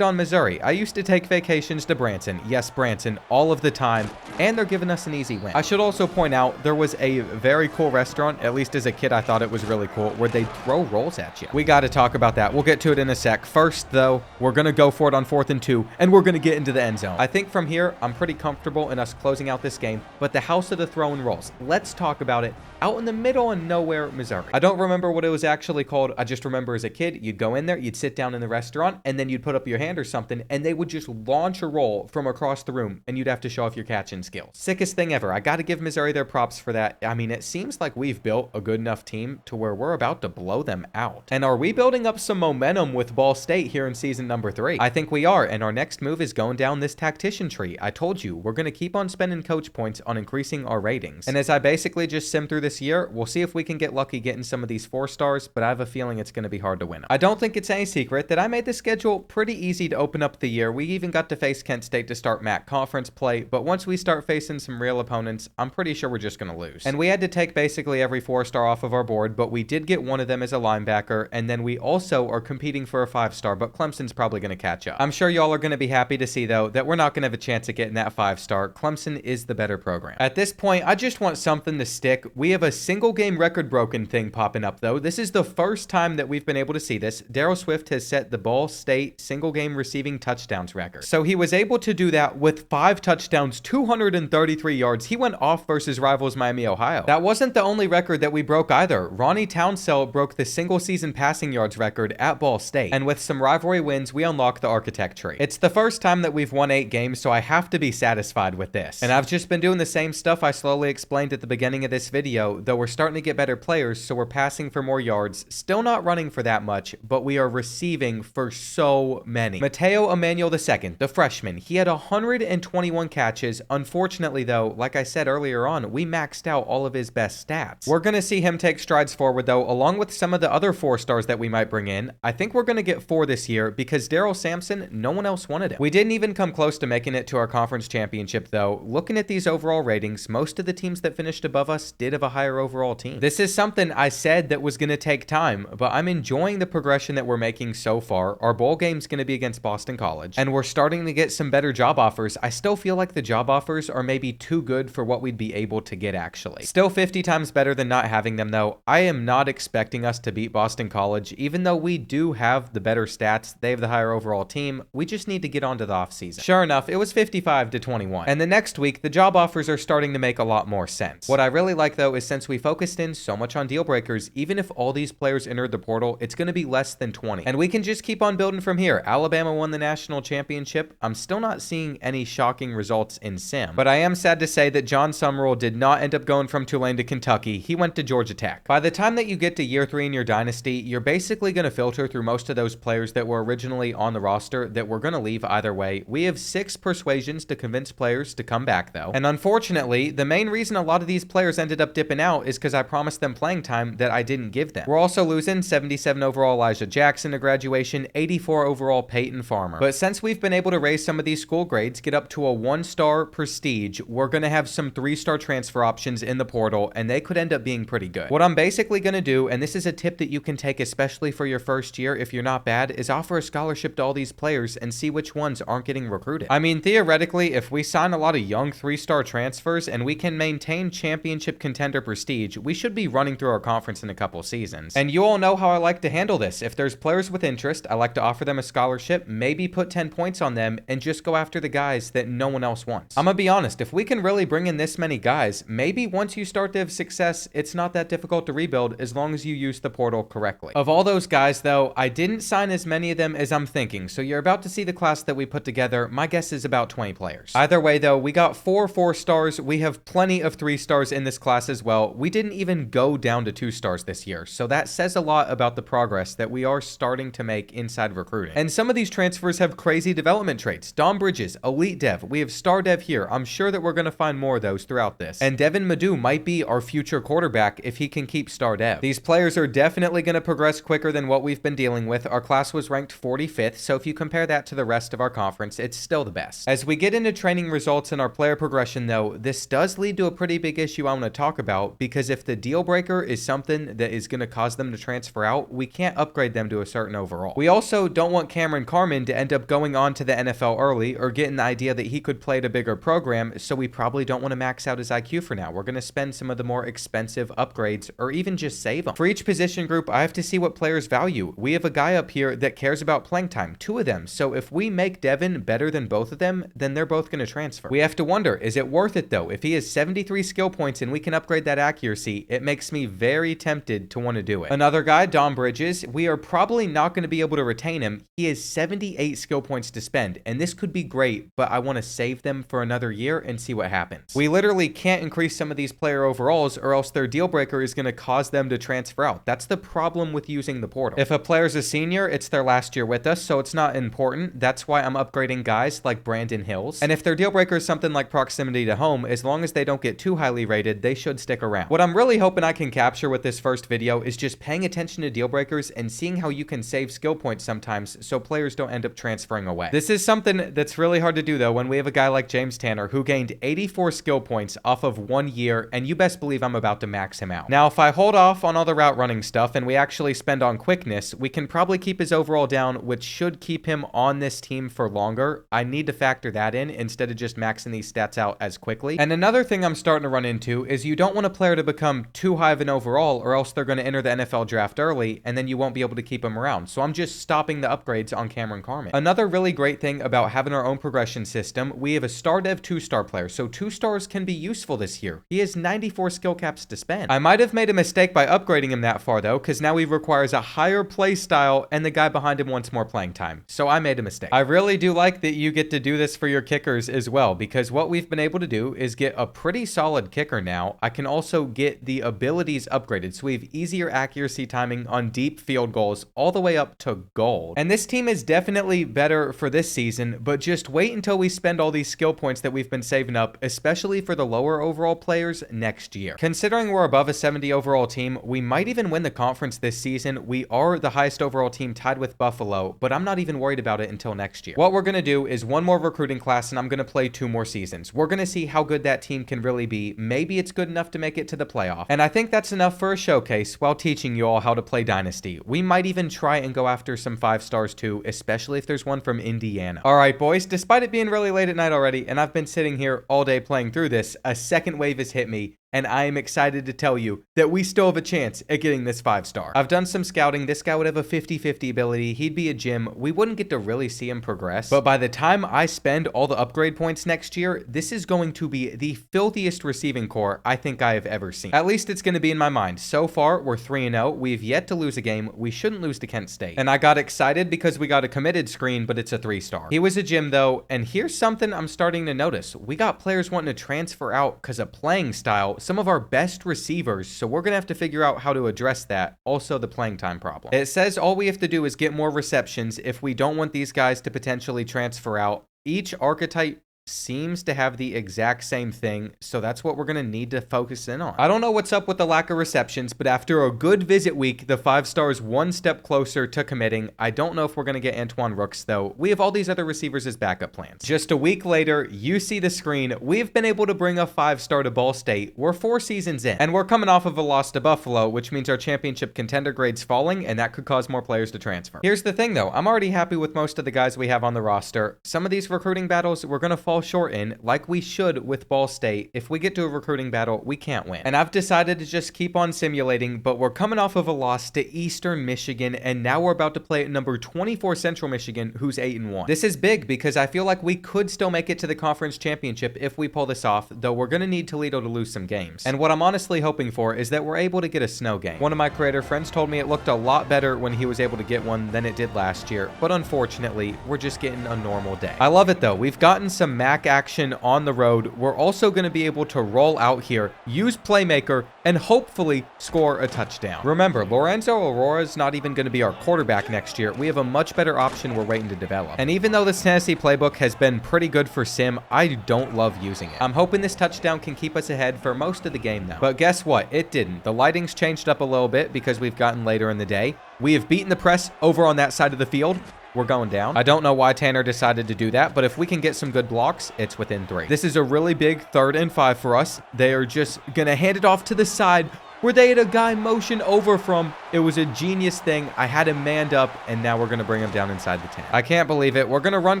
on Missouri. I used to take vacations to Branson. Yes, Branson, all of the time, and they're giving us an easy win. I should also point out there was a very cool restaurant, at least as a kid I thought it was really cool, where they throw rolls at you. We got to talk about that. We'll get to it in a sec. First, though, we're going to go for it on 4th and 2, and we're going to get into the end zone. I think from here, I'm pretty comfortable in us closing out this game, but the house of the throwing rolls, let's talk about it. Out in the middle of nowhere, Missouri. I don't remember what it was actually called. I just remember as a kid, you'd go in there, you'd sit down in the restaurant, and then you'd put up your hand or something, and they would just launch a roll from across the room, and you'd have to show off your catching skills. Sickest thing ever. I got to give Missouri their props for that. I mean, it seems like we've built a good enough team to where we're about to blow them out. And are we building up some momentum with Ball State here in season number 3? I think we are, and our next move is going down this tactician tree. I told you, we're going to keep on spending coach points on increasing our ratings. And as I basically just sim through this year, we'll see if we can get lucky getting some of these 4 stars, but I have a feeling it's going to be hard to win them. I don't think it's any secret that I made the schedule pretty easy to open up the year. We even got to face Kent State to start MAC conference play, but once we start facing some real opponents, I'm pretty sure we're just going to lose. And we had to take basically every 4-star off of our board, but we did get one of them as a linebacker, and then we also are competing for a 5-star, but Clemson's probably going to catch up. I'm sure y'all are going to be happy to see, though, that we're not going to have a chance at getting that 5-star. Clemson is the better program. At this point, I just want something to stick. We have a single game record broken thing popping up, though. This is the first time that we've been able to see this. Darryl Swift has set the Ball State single game receiving touchdowns record. So he was able to do that with 5 touchdowns, 233 yards. He went off versus rivals Miami, Ohio. That wasn't the only record that we broke either. Ronnie Townsell broke the single season passing yards record at Ball State. And with some rivalry wins, we unlocked the architect tree. It's the first time that we've won 8 games, so I have to be satisfied with this. And I've just been doing the same stuff I slowly explained at the beginning of this video, though we're starting to get better players, so we're passing for more yards, still not running for that much, but we are receiving for so many. Mateo Emmanuel II, the freshman, he had 121 catches. Unfortunately, though, like I said earlier on, we maxed out all of his best stats. We're going to see him take strides forward, though, along with some of the other 4-stars that we might bring in. I think we're going to get 4 this year because Daryl Sampson, no one else wanted him. We didn't even come close to making it to our conference championship, though. Looking at these overall ratings, most of the teams that finished above us did have a higher overall team. This is something I said that was going to take time, but I'm enjoying the progression that we're making so far. Our bowl game's going to be against Boston College, and we're starting to get some better job offers. I still feel like the job offers are maybe too good for what we'd be able to get, actually. Still 50 times better than not having them, though. I am not expecting us to beat Boston College, even though we do have the better stats. They have the higher overall team. We just need to get onto the offseason. Sure enough, it was 55-21. And the next week, the job offers are starting to make a lot more sense. What I really like, though, is since we focused in so much on deal breakers, even if all these players entered the portal, it's going to be less than 20. And we can just keep on building from here. Alabama won the national championship. I'm still not seeing any shocking results in sim, but I am sad to say that John Summerall did not end up going from Tulane to Kentucky. He went to Georgia Tech. By the time that you get to year 3 in your dynasty, you're basically going to filter through most of those players that were originally on the roster that were going to leave either way. We have 6 persuasions to convince players to come back, though. And unfortunately, the main reason a lot of these players ended up dipping out is because I promised them playing time that I didn't give them. We're also losing 77 overall Elijah Jackson to graduation, 84 overall Peyton Farmer. But since we've been able to raise some of these school grades, get up to a 1-star prestige, we're going to have some 3-star transfer options in the portal, and they could end up being pretty good. What I'm basically going to do, and this is a tip that you can take especially for your first year if you're not bad, is offer a scholarship to all these players and see which ones aren't getting recruited. I mean, theoretically, if we sign a lot of young 3-star transfers and we can maintain championship contender prestige, we should be running through our conference in a couple seasons. And you all know how I like to handle this. If there's players with interest, I like to offer them a scholarship, maybe put 10 points on them, and just go after the guys that no one else wants. I'm gonna be honest, if we can really bring in this many guys, maybe once you start to have success, it's not that difficult to rebuild as long as you use the portal correctly. Of all those guys, though, I didn't sign as many of them as I'm thinking, so you're about to see the class that we put together. My guess is about 20 players. Either way, though, we got 4 4-stars. We have plenty of 3-stars in this class as well. We didn't even go down to 2-stars this year, so that says a lot about the progress that we are starting to make inside recruiting. And some of these transfers have crazy development traits. Dom Bridges, elite dev. We have star dev here. I'm sure that we're going to find more of those throughout this. And Devin Madu might be our future quarterback if he can keep star dev. Bev. These players are definitely going to progress quicker than what we've been dealing with. Our class was ranked 45th, so if you compare that to the rest of our conference, it's still the best. As we get into training results and our player progression though, this does lead to a pretty big issue I want to talk about, because if the deal breaker is something that is going to cause them to transfer out, we can't upgrade them to a certain overall. We also don't want Cameron Carmen to end up going on to the NFL early or getting the idea that he could play at a bigger program, so we probably don't want to max out his IQ for now. We're going to spend some of the more expensive upgrades or even just save them. For each position group, I have to see what players value. We have a guy up here that cares about playing time, 2 of them. So if we make Devin better than both of them, then they're both going to transfer. We have to wonder, is it worth it though? If he has 73 skill points and we can upgrade that accuracy, it makes me very tempted to want to do it. Another guy, Dom Bridges, we are probably not going to be able to retain him. He has 78 skill points to spend, and this could be great, but I want to save them for another year and see what happens. We literally can't increase some of these player overalls, or else their deal breaker is going to cause them to transfer out. That's the problem with using the portal. If a player's a senior, it's their last year with us, so it's not important. That's why I'm upgrading guys like Brandon Hills. And if their deal breaker is something like proximity to home, as long as they don't get too highly rated, they should stick around. What I'm really hoping I can capture with this first video is just paying attention to deal breakers and seeing how you can save skill points sometimes so players don't end up transferring away. This is something that's really hard to do though when we have a guy like James Tanner who gained 84 skill points off of 1 year, and you best believe I'm about to max him out. Now, if I hold off on all the route running stuff and we actually spend on quickness, we can probably keep his overall down, which should keep him on this team for longer. I need to factor that in instead of just maxing these stats out as quickly. And another thing I'm starting to run into is you don't want a player to become too high of an overall, or else they're going to enter the NFL draft early and then you won't be able to keep them around. So I'm just stopping the upgrades on Cameron Carmen. Another really great thing about having our own progression system, we have a star dev 2-star player, so 2 stars can be useful this year. He has 94 skill caps to spend. I might have made a mistake by upgrading him that far though, because now he requires a higher play style and the guy behind him wants more playing time. So I made a mistake. I really do like that you get to do this for your kickers as well, because what we've been able to do is get a pretty solid kicker now. I can also get the abilities upgraded, so we have easier accuracy timing on deep field goals all the way up to gold. And this team is definitely better for this season, but just wait until we spend all these skill points that we've been saving up, especially for the lower overall players next year. Considering we're above a 70 overall team, we might even win the conference this season. We are the highest overall team tied with Buffalo, but I'm not even worried about it until next year. What we're going to do is 1 more recruiting class and I'm going to play 2 more seasons. We're going to see how good that team can really be. Maybe it's good enough to make it to the playoff. And I think that's enough for a showcase while teaching you all how to play Dynasty. We might even try and go after some 5 stars too, especially if there's one from Indiana. All right, boys, despite it being really late at night already and I've been sitting here all day playing through this, a second wave has hit me. And I am excited to tell you that we still have a chance at getting this 5-star. I've done some scouting. This guy would have a 50-50 ability. He'd be a gym. We wouldn't get to really see him progress. But by the time I spend all the upgrade points next year, this is going to be the filthiest receiving core I think I have ever seen. At least it's going to be in my mind. So far, we're 3-0. We've yet to lose a game. We shouldn't lose to Kent State. And I got excited because we got a committed screen, but it's a 3-star. He was a gym though, and here's something I'm starting to notice. We got players wanting to transfer out because of playing style. Some of our best receivers, so we're gonna have to figure out how to address that. Also, the playing time problem. It says all we have to do is get more receptions if we don't want these guys to potentially transfer out. Each archetype seems to have the exact same thing, so that's what we're going to need to focus in on. I don't know what's up with the lack of receptions, but after a good visit week, the 5 stars 1 step closer to committing. I don't know if we're going to get Antoine Rooks though. We have all these other receivers as backup plans. Just a week later, you see the screen. We've been able to bring a 5-star to Ball State. We're 4 seasons in, and we're coming off of a loss to Buffalo, which means our championship contender grade's falling, and that could cause more players to transfer. Here's the thing though, I'm already happy with most of the guys we have on the roster. Some of these recruiting battles we're going to fall short in, like we should with Ball State. If we get to a recruiting battle, we can't win. And I've decided to just keep on simulating, but we're coming off of a loss to Eastern Michigan, and now we're about to play at number 24 Central Michigan, who's 8-1. This is big because I feel like we could still make it to the conference championship if we pull this off, though we're going to need Toledo to lose some games. And what I'm honestly hoping for is that we're able to get a snow game. One of my creator friends told me it looked a lot better when he was able to get one than it did last year, but unfortunately, we're just getting a normal day. I love it though. We've gotten some Mac action on the road, we're also going to be able to roll out here, use Playmaker, and hopefully score a touchdown. Remember, Lorenzo Aurora is not even going to be our quarterback next year. We have a much better option we're waiting to develop. And even though this Tennessee playbook has been pretty good for sim, I don't love using it. I'm hoping this touchdown can keep us ahead for most of the game though. But guess what? It didn't. The lighting's changed up a little bit because we've gotten later in the day. We have beaten the press over on that side of the field. We're going down. I don't know why Tanner decided to do that, but if we can get some good blocks, it's within 3. This is a really big 3rd and 5 for us. They are just gonna hand it off to the side where they had a guy motion over from. It was a genius thing. I had him manned up, and now we're going to bring him down inside the 10. I can't believe it. We're going to run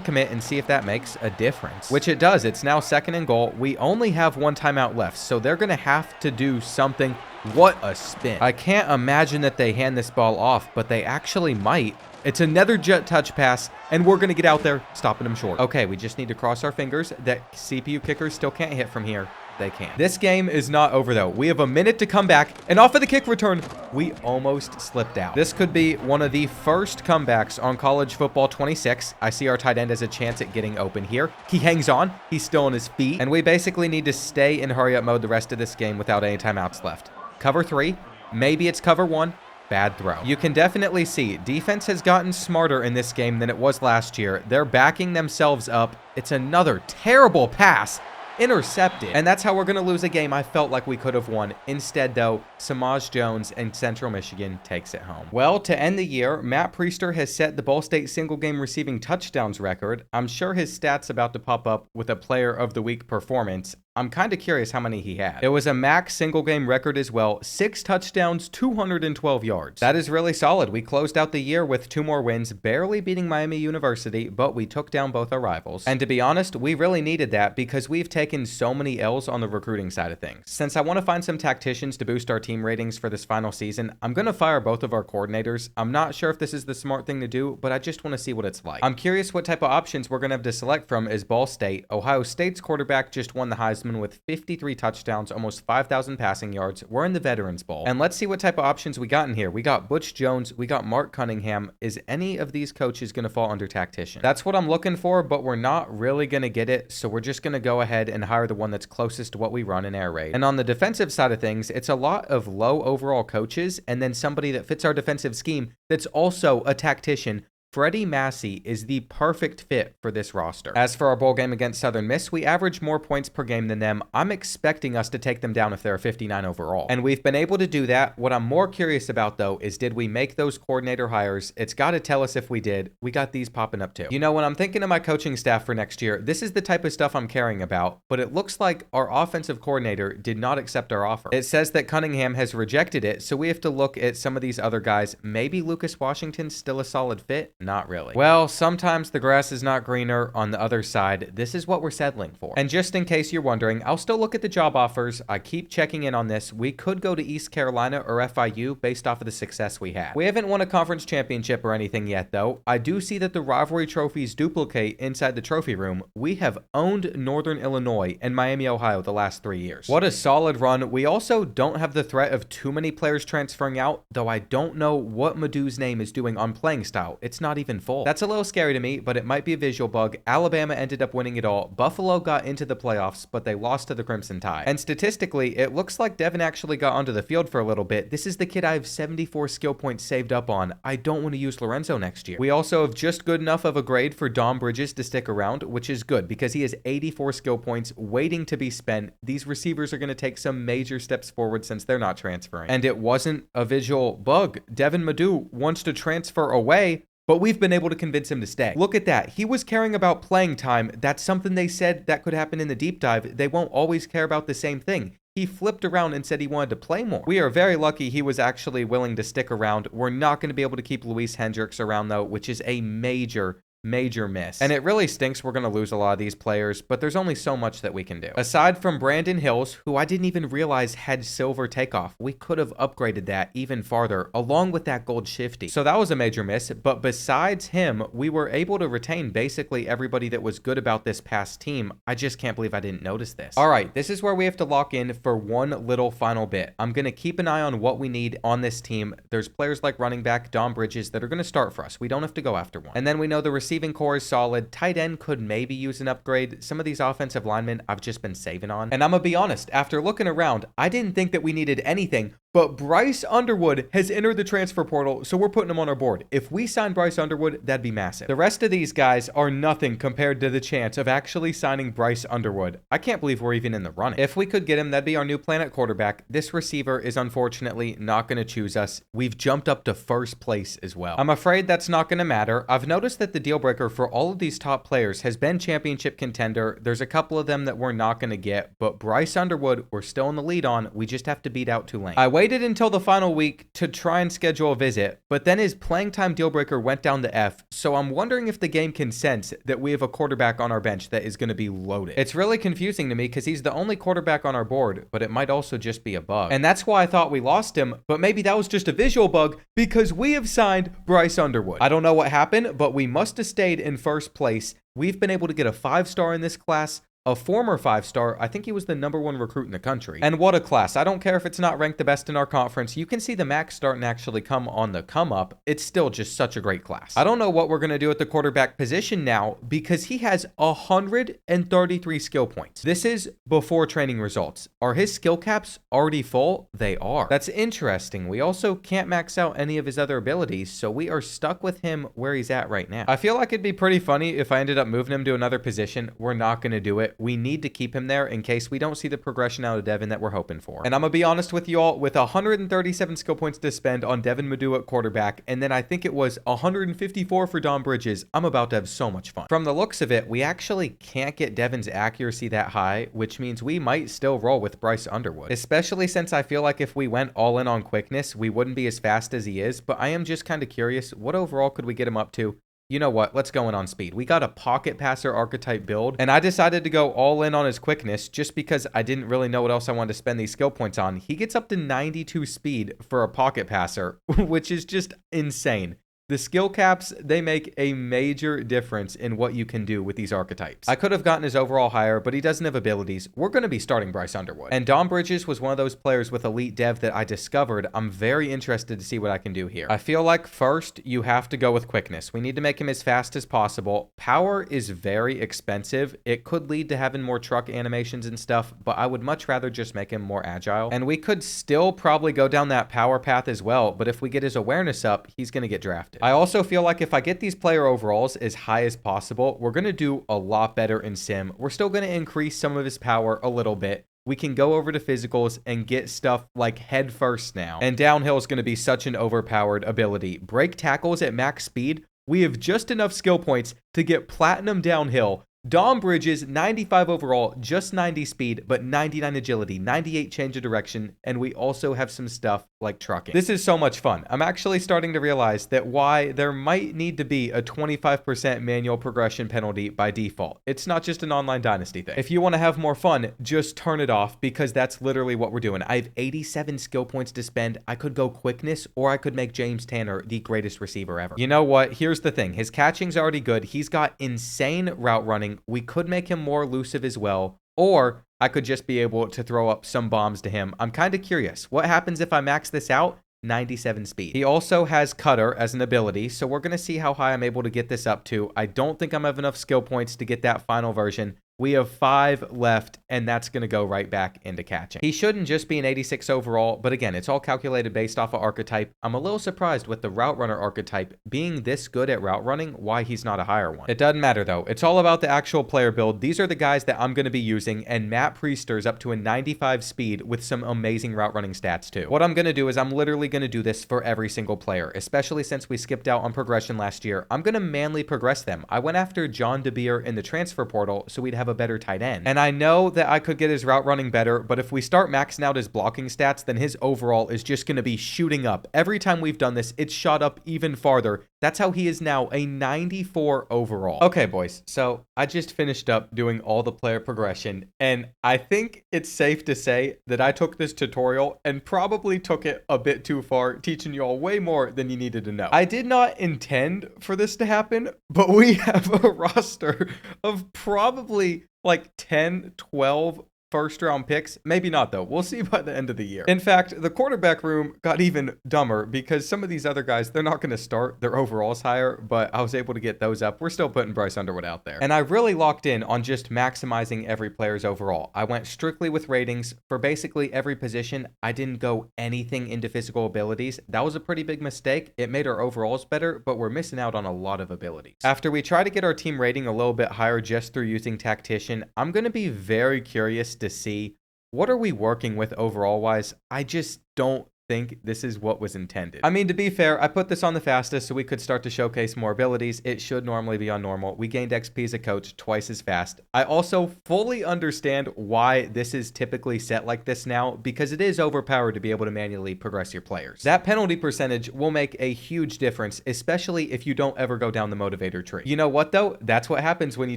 commit and see if that makes a difference, which it does. It's now 2nd and goal. We only have 1 timeout left, so they're going to have to do something. What a spin. I can't imagine that they hand this ball off, but they actually might. It's another jet touch pass, and we're going to get out there, stopping them short. Okay, we just need to cross our fingers that CPU kickers still can't hit from here. They can. This game is not over though. We have a minute to come back, and off of the kick return, we almost slipped out. This could be one of the first comebacks on college football 26. I see our tight end has a chance at getting open here. He hangs on. He's still on his feet, and we basically need to stay in hurry up mode the rest of this game without any timeouts left. Cover 3. Maybe it's cover 1. Bad throw. You can definitely see defense has gotten smarter in this game than it was last year. They're backing themselves up. It's another terrible pass. Intercepted. And that's how we're going to lose a game I felt like we could have won. Instead, though, Samaj Jones and Central Michigan takes it home. Well, to end the year, Matt Priester has set the Ball State single-game receiving touchdowns record. I'm sure his stats about to pop up with a Player of the Week performance. I'm kind of curious how many he had. It was a MAC single-game record as well. 6 touchdowns, 212 yards. That is really solid. We closed out the year with 2 more wins, barely beating Miami University, but we took down both our rivals. And to be honest, we really needed that because we've taken so many L's on the recruiting side of things. Since I want to find some tacticians to boost our team ratings for this final season, I'm going to fire both of our coordinators. I'm not sure if this is the smart thing to do, but I just want to see what it's like. I'm curious what type of options we're going to have to select from as Ball State. Ohio State's quarterback just won the Heisman with 53 touchdowns, almost 5,000 passing yards. We're in the Veterans Bowl. And let's see what type of options we got in here. We got Butch Jones. We got Mark Cunningham. Is any of these coaches going to fall under tactician? That's what I'm looking for, but we're not really going to get it. So we're just going to go ahead and hire the one that's closest to what we run in air raid. And on the defensive side of things, it's a lot of low overall coaches and then somebody that fits our defensive scheme that's also a tactician. Freddie Massey is the perfect fit for this roster. As for our bowl game against Southern Miss, we average more points per game than them. I'm expecting us to take them down if they're a 59 overall. And we've been able to do that. What I'm more curious about, though, is did we make those coordinator hires? It's got to tell us if we did. We got these popping up, too. You know, when I'm thinking of my coaching staff for next year, this is the type of stuff I'm caring about. But it looks like our offensive coordinator did not accept our offer. It says that Cunningham has rejected it, so we have to look at some of these other guys. Maybe Lucas Washington's still a solid fit? Not really. Well, sometimes the grass is not greener on the other side. This is what we're settling for. And just in case you're wondering, I'll still look at the job offers. I keep checking in on this. We could go to East Carolina or FIU based off of the success we had. We haven't won a conference championship or anything yet, though. I do see that the rivalry trophies duplicate inside the trophy room. We have owned Northern Illinois and Miami, Ohio the last 3 years. What a solid run. We also don't have the threat of too many players transferring out, though I don't know what Madu's name is doing on playing style. It's not even full. That's a little scary to me, but it might be a visual bug. Alabama ended up winning it all. Buffalo got into the playoffs, but they lost to the Crimson Tide. And statistically, it looks like Devin actually got onto the field for a little bit. This is the kid I have 74 skill points saved up on. I don't want to use Lorenzo next year. We also have just good enough of a grade for Dom Bridges to stick around, which is good because he has 84 skill points waiting to be spent. These receivers are going to take some major steps forward since they're not transferring. And it wasn't a visual bug. Devin Madu wants to transfer away, but we've been able to convince him to stay. Look at that. He was caring about playing time. That's something they said that could happen in the deep dive. They won't always care about the same thing. He flipped around and said he wanted to play more. We are very lucky he was actually willing to stick around. We're not going to be able to keep Luis Hendricks around, though, which is a major miss. And it really stinks we're going to lose a lot of these players, but there's only so much that we can do. Aside from Brandon Hills, who I didn't even realize had silver takeoff, we could have upgraded that even farther, along with that gold shifty. So that was a major miss, but besides him, we were able to retain basically everybody that was good about this past team. I just can't believe I didn't notice this. All right, this is where we have to lock in for one little final bit. I'm going to keep an eye on what we need on this team. There's players like running back Dom Bridges that are going to start for us. We don't have to go after one. And then we know the receiving core is solid. Tight end could maybe use an upgrade. Some of these offensive linemen I've just been saving on. And I'm gonna be honest, after looking around, I didn't think that we needed anything, but Bryce Underwood has entered the transfer portal, so we're putting him on our board. If we sign Bryce Underwood, that'd be massive. The rest of these guys are nothing compared to the chance of actually signing Bryce Underwood. I can't believe we're even in the running. If we could get him, that'd be our new plan at quarterback. This receiver is unfortunately not going to choose us. We've jumped up to first place as well. I'm afraid that's not going to matter. I've noticed that the deal breaker for all of these top players has been championship contender. There's a couple of them that we're not going to get, but Bryce Underwood, we're still in the lead on. We just have to beat out Tulane. I waited until the final week to try and schedule a visit, but then his playing time deal breaker went down to F, so I'm wondering if the game can sense that we have a quarterback on our bench that is going to be loaded. It's really confusing to me because he's the only quarterback on our board, but it might also just be a bug. And that's why I thought we lost him, but maybe that was just a visual bug because we have signed Bryce Underwood. I don't know what happened, but we must have stayed in first place. We've been able to get a 5-star in this class. A former 5-star, I think he was the #1 recruit in the country. And what a class. I don't care if it's not ranked the best in our conference. You can see the max starting to actually come on the come up. It's still just such a great class. I don't know what we're going to do at the quarterback position now because he has 133 skill points. This is before training results. Are his skill caps already full? They are. That's interesting. We also can't max out any of his other abilities, so we are stuck with him where he's at right now. I feel like it'd be pretty funny if I ended up moving him to another position. We're not going to do it. We need to keep him there in case we don't see the progression out of Devin that we're hoping for. And I'm going to be honest with you all, with 137 skill points to spend on Devin Madu at quarterback, and then I think it was 154 for Don Bridges, I'm about to have so much fun. From the looks of it, we actually can't get Devin's accuracy that high, which means we might still roll with Bryce Underwood, especially since I feel like if we went all in on quickness, we wouldn't be as fast as he is, but I am just kind of curious, what overall could we get him up to? You know what? Let's go in on speed. We got a pocket passer archetype build, and I decided to go all in on his quickness just because I didn't really know what else I wanted to spend these skill points on. He gets up to 92 speed for a pocket passer, which is just insane. The skill caps, they make a major difference in what you can do with these archetypes. I could have gotten his overall higher, but he doesn't have abilities. We're going to be starting Bryce Underwood. And Don Bridges was one of those players with elite dev that I discovered. I'm very interested to see what I can do here. I feel like first, you have to go with quickness. We need to make him as fast as possible. Power is very expensive. It could lead to having more truck animations and stuff, but I would much rather just make him more agile. And we could still probably go down that power path as well, but if we get his awareness up, he's going to get drafted. I also feel like if I get these player overalls as high as possible, we're going to do a lot better in sim. We're still going to increase some of his power a little bit. We can go over to physicals and get stuff like head first now. And downhill is going to be such an overpowered ability. Break tackles at max speed. We have just enough skill points to get platinum downhill. Don Bridges, 95 overall, just 90 speed, but 99 agility, 98 change of direction, and we also have some stuff like trucking. This is so much fun. I'm actually starting to realize that why there might need to be a 25% manual progression penalty by default. It's not just an online Dynasty thing. If you want to have more fun, just turn it off because that's literally what we're doing. I have 87 skill points to spend. I could go quickness or I could make James Tanner the greatest receiver ever. You know what? Here's the thing. His catching's already good. He's got insane route running. We could make him more elusive as well, or I could just be able to throw up some bombs to him. I'm kind of curious. What happens if I max this out? 97 speed. He also has cutter as an ability, so we're going to see how high I'm able to get this up to. I don't think I'm have enough skill points to get that final version. We have 5 left, and that's going to go right back into catching. He shouldn't just be an 86 overall, but again, it's all calculated based off of archetype. I'm a little surprised with the route runner archetype being this good at route running, why he's not a higher one. It doesn't matter though. It's all about the actual player build. These are the guys that I'm going to be using, and Matt Priester's up to a 95 speed with some amazing route running stats too. What I'm going to do is I'm literally going to do this for every single player, especially since we skipped out on progression last year. I'm going to manually progress them. I went after John DeBeer in the transfer portal, so we'd have a better tight end. And I know that I could get his route running better, but if we start maxing out his blocking stats, then his overall is just going to be shooting up. Every time we've done this, it's shot up even farther. That's how he is now a 94 overall. Okay, boys, so I just finished up doing all the player progression, and I think it's safe to say that I took this tutorial and probably took it a bit too far, teaching you all way more than you needed to know. I did not intend for this to happen, but we have a roster of probably like 10, 12 first round picks? Maybe not though. We'll see by the end of the year. In fact, the quarterback room got even dumber because some of these other guys, they're not going to start. Their overalls higher, but I was able to get those up. We're still putting Bryce Underwood out there. And I really locked in on just maximizing every player's overall. I went strictly with ratings for basically every position. I didn't go anything into physical abilities. That was a pretty big mistake. It made our overalls better, but we're missing out on a lot of abilities. After we try to get our team rating a little bit higher just through using tactician, I'm going to be very curious to see what are we working with overall wise. I just don't think this is what was intended. I mean, to be fair, I put this on the fastest so we could start to showcase more abilities. It should normally be on normal. We gained XP as a coach twice as fast. I also fully understand why this is typically set like this now, because it is overpowered to be able to manually progress your players. That penalty percentage will make a huge difference, especially if you don't ever go down the motivator tree. You know what though? That's what happens when you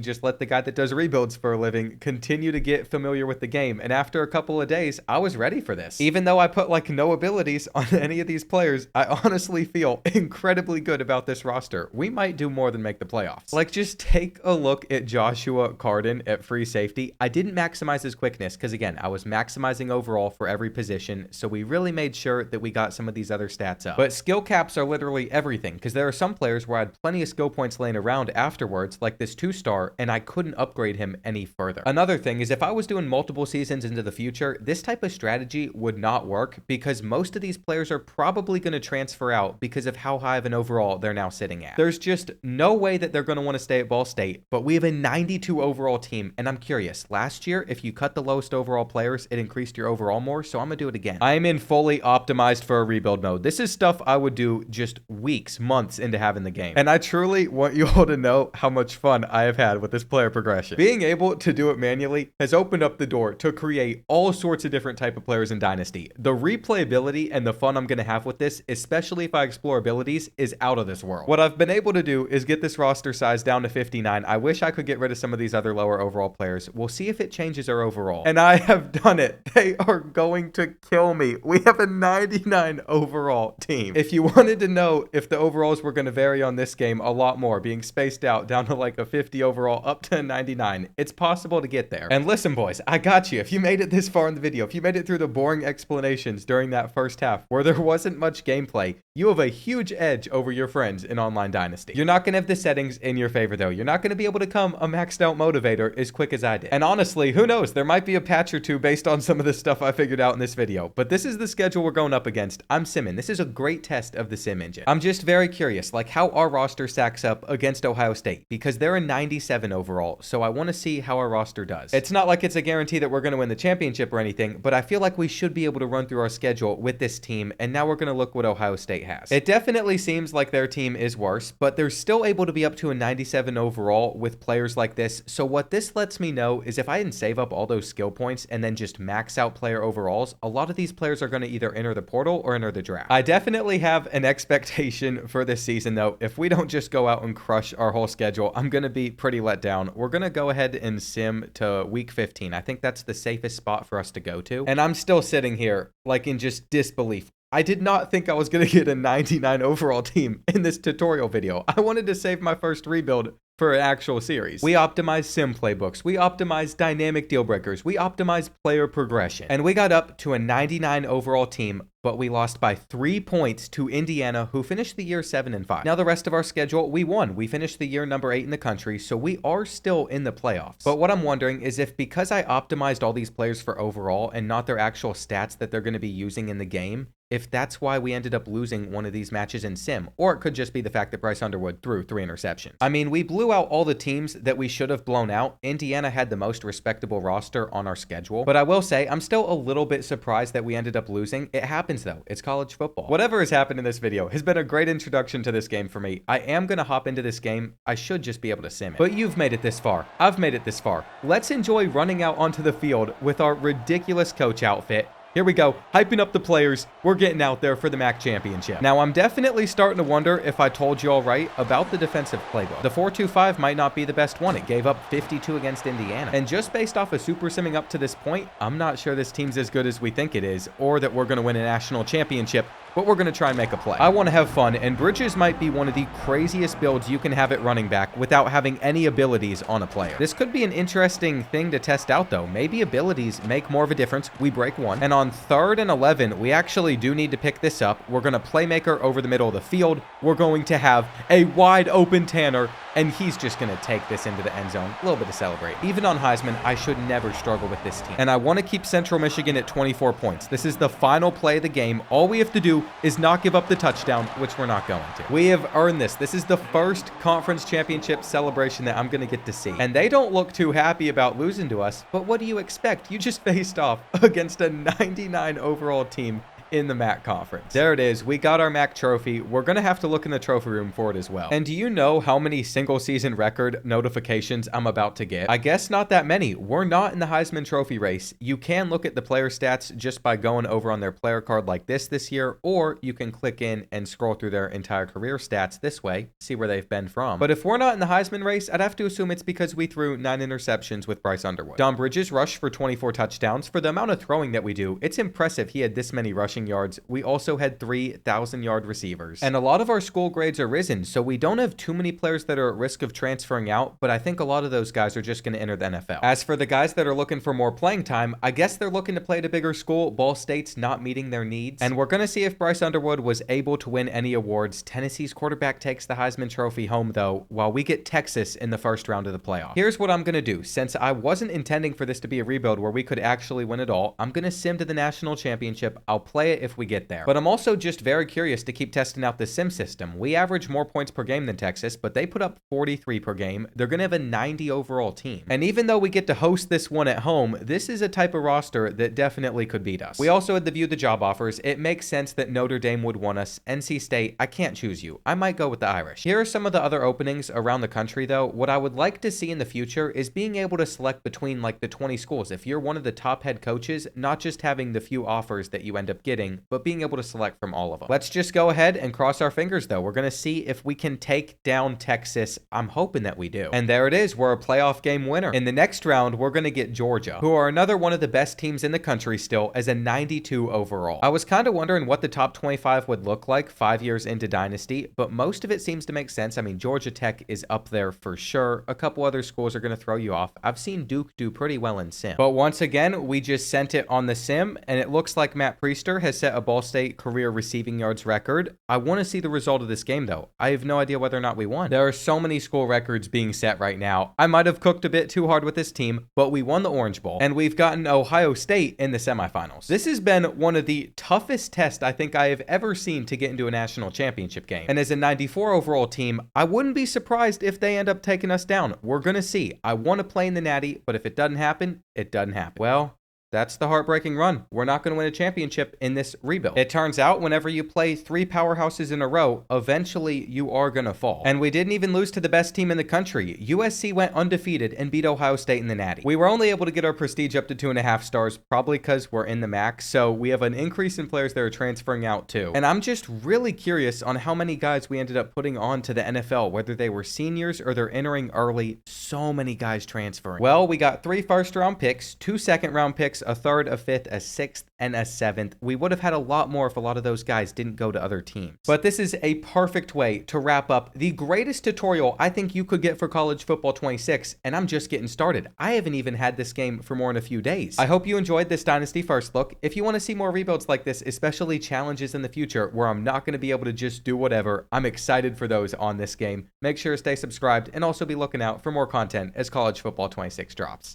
just let the guy that does rebuilds for a living continue to get familiar with the game. And after a couple of days, I was ready for this. Even though I put like no ability on any of these players, I honestly feel incredibly good about this roster. We might do more than make the playoffs. Like, just take a look at Joshua Carden at free safety. I didn't maximize his quickness because, again, I was maximizing overall for every position, so we really made sure that we got some of these other stats up. But skill caps are literally everything, because there are some players where I had plenty of skill points laying around afterwards, like this 2-star, and I couldn't upgrade him any further. Another thing is, if I was doing multiple seasons into the future, this type of strategy would not work, because most of these players are probably going to transfer out because of how high of an overall they're now sitting at. There's just no way that they're going to want to stay at Ball State, but we have a 92 overall team, and I'm curious, last year, if you cut the lowest overall players, it increased your overall more, so I'm going to do it again. I am in fully optimized for a rebuild mode. This is stuff I would do just weeks, months into having the game, and I truly want you all to know how much fun I have had with this player progression. Being able to do it manually has opened up the door to create all sorts of different type of players in Dynasty. The replayability and the fun I'm going to have with this, especially if I explore abilities, is out of this world. What I've been able to do is get this roster size down to 59. I wish I could get rid of some of these other lower overall players. We'll see if it changes our overall. And I have done it. They are going to kill me. We have a 99 overall team. If you wanted to know if the overalls were going to vary on this game a lot more, being spaced out down to like a 50 overall up to a 99, it's possible to get there. And listen, boys, I got you. If you made it this far in the video, if you made it through the boring explanations during that first half where there wasn't much gameplay, you have a huge edge over your friends in Online Dynasty. You're not going to have the settings in your favor though. You're not going to be able to become a maxed out motivator as quick as I did. And honestly, who knows? There might be a patch or two based on some of the stuff I figured out in this video. But this is the schedule we're going up against. I'm simming. This is a great test of the sim engine. I'm just very curious, like how our roster stacks up against Ohio State, because they're a 97 overall. So I want to see how our roster does. It's not like it's a guarantee that we're going to win the championship or anything, but I feel like we should be able to run through our schedule with this team. And now we're going to look what Ohio State has. It definitely seems like their team is worse, but they're still able to be up to a 97 overall with players like this. So what this lets me know is if I didn't save up all those skill points and then just max out player overalls, a lot of these players are going to either enter the portal or enter the draft. I definitely have an expectation for this season though. If we don't just go out and crush our whole schedule, I'm going to be pretty let down. We're going to go ahead and sim to week 15. I think that's the safest spot for us to go to. And I'm still sitting here like in just disbelief. I did not think I was going to get a 99 overall team in this tutorial video. I wanted to save my first rebuild for an actual series. We optimized sim playbooks. We optimized dynamic deal breakers. We optimized player progression. And we got up to a 99 overall team, but we lost by 3 points to Indiana, who finished the year 7-5. Now the rest of our schedule, we won. We finished the year number 8 in the country, so we are still in the playoffs. But what I'm wondering is if because I optimized all these players for overall and not their actual stats that they're going to be using in the game, if that's why we ended up losing one of these matches in sim, or it could just be the fact that Bryce Underwood threw 3 interceptions. I mean, we blew out all the teams that we should have blown out. Indiana had the most respectable roster on our schedule, but I will say I'm still a little bit surprised that we ended up losing. It happens though. It's college football. Whatever has happened in this video has been a great introduction to this game for me. I am going to hop into this game. I should just be able to sim it. But you've made it this far. I've made it this far. Let's enjoy running out onto the field with our ridiculous coach outfit, Here we go, hyping up the players. We're getting out there for the MAC championship. Now, I'm definitely starting to wonder if I told you all right about the defensive playbook. The 4-2-5 might not be the best one. It gave up 52 against Indiana. And just based off of super simming up to this point, I'm not sure this team's as good as we think it is, or that we're going to win a national championship, but we're going to try and make a play. I want to have fun, and Bridges might be one of the craziest builds you can have at running back without having any abilities on a player. This could be an interesting thing to test out, though. Maybe abilities make more of a difference. We break one. And on 3rd and 11, we actually do need to pick this up. We're going to playmaker over the middle of the field. We're going to have a wide open Tanner, and he's just going to take this into the end zone. A little bit to celebrate. Even on Heisman, I should never struggle with this team. And I want to keep Central Michigan at 24 points. This is the final play of the game. All we have to do is not give up the touchdown, which we're not going to. We have earned this. This is the first conference championship celebration that I'm going to get to see. And they don't look too happy about losing to us, but what do you expect? You just faced off against a 99 overall team in the MAC conference. There it is. We got our MAC trophy. We're going to have to look in the trophy room for it as well. And do you know how many single season record notifications I'm about to get? I guess not that many. We're not in the Heisman Trophy race. You can look at the player stats just by going over on their player card like this year, or you can click in and scroll through their entire career stats this way, see where they've been from. But if we're not in the Heisman race, I'd have to assume it's because we threw 9 interceptions with Bryce Underwood. Don Bridges rushed for 24 touchdowns. For the amount of throwing that we do, it's impressive he had this many rushing yards. We also had 3,000-yard receivers. And a lot of our school grades are risen, so we don't have too many players that are at risk of transferring out, but I think a lot of those guys are just going to enter the NFL. As for the guys that are looking for more playing time, I guess they're looking to play at a bigger school. Ball State's not meeting their needs. And we're going to see if Bryce Underwood was able to win any awards. Tennessee's quarterback takes the Heisman Trophy home, though, while we get Texas in the first round of the playoff. Here's what I'm going to do. Since I wasn't intending for this to be a rebuild where we could actually win it all, I'm going to sim to the national championship. I'll play it if we get there. But I'm also just very curious to keep testing out the sim system. We average more points per game than Texas, but they put up 43 per game. They're going to have a 90 overall team. And even though we get to host this one at home, this is a type of roster that definitely could beat us. We also had to view the job offers. It makes sense that Notre Dame would want us. NC State, I can't choose you. I might go with the Irish. Here are some of the other openings around the country, though. What I would like to see in the future is being able to select between like the 20 schools. If you're one of the top head coaches, not just having the few offers that you end up getting, but being able to select from all of them. Let's just go ahead and cross our fingers, though. We're going to see if we can take down Texas. I'm hoping that we do. And there it is. We're a playoff game winner. In the next round, we're going to get Georgia, who are another one of the best teams in the country still, as a 92 overall. I was kind of wondering what the top 25 would look like 5 years into Dynasty, but most of it seems to make sense. I mean, Georgia Tech is up there for sure. A couple other schools are going to throw you off. I've seen Duke do pretty well in sim. But once again, we just sent it on the sim, and it looks like Matt Priester has set a Ball State career receiving yards record. I want to see the result of this game, though. I have no idea whether or not we won. There are so many school records being set right now. I might have cooked a bit too hard with this team, but we won the Orange Bowl, and we've gotten Ohio State in the semifinals. This has been one of the toughest tests I think I have ever seen to get into a national championship game. And as a 94 overall team, I wouldn't be surprised if they end up taking us down. We're going to see. I want to play in the Natty, but if it doesn't happen, it doesn't happen. Well, that's the heartbreaking run. We're not going to win a championship in this rebuild. It turns out whenever you play 3 powerhouses in a row, eventually you are going to fall. And we didn't even lose to the best team in the country. USC went undefeated and beat Ohio State in the Natty. We were only able to get our prestige up to 2.5 stars, probably because we're in the MAC. So we have an increase in players that are transferring out too. And I'm just really curious on how many guys we ended up putting on to the NFL, whether they were seniors or they're entering early. So many guys transferring. Well, we got 3 first-round picks, 2 second-round picks, a third, a fifth, a sixth, and a seventh. We would have had a lot more if a lot of those guys didn't go to other teams. But this is a perfect way to wrap up the greatest tutorial I think you could get for college football 26, and I'm just getting started. I haven't even had this game for more than a few days. I hope you enjoyed this Dynasty First Look. If you want to see more rebuilds like this, especially challenges in the future where I'm not going to be able to just do whatever, I'm excited for those on this game. Make sure to stay subscribed and also be looking out for more content as college football 26 drops.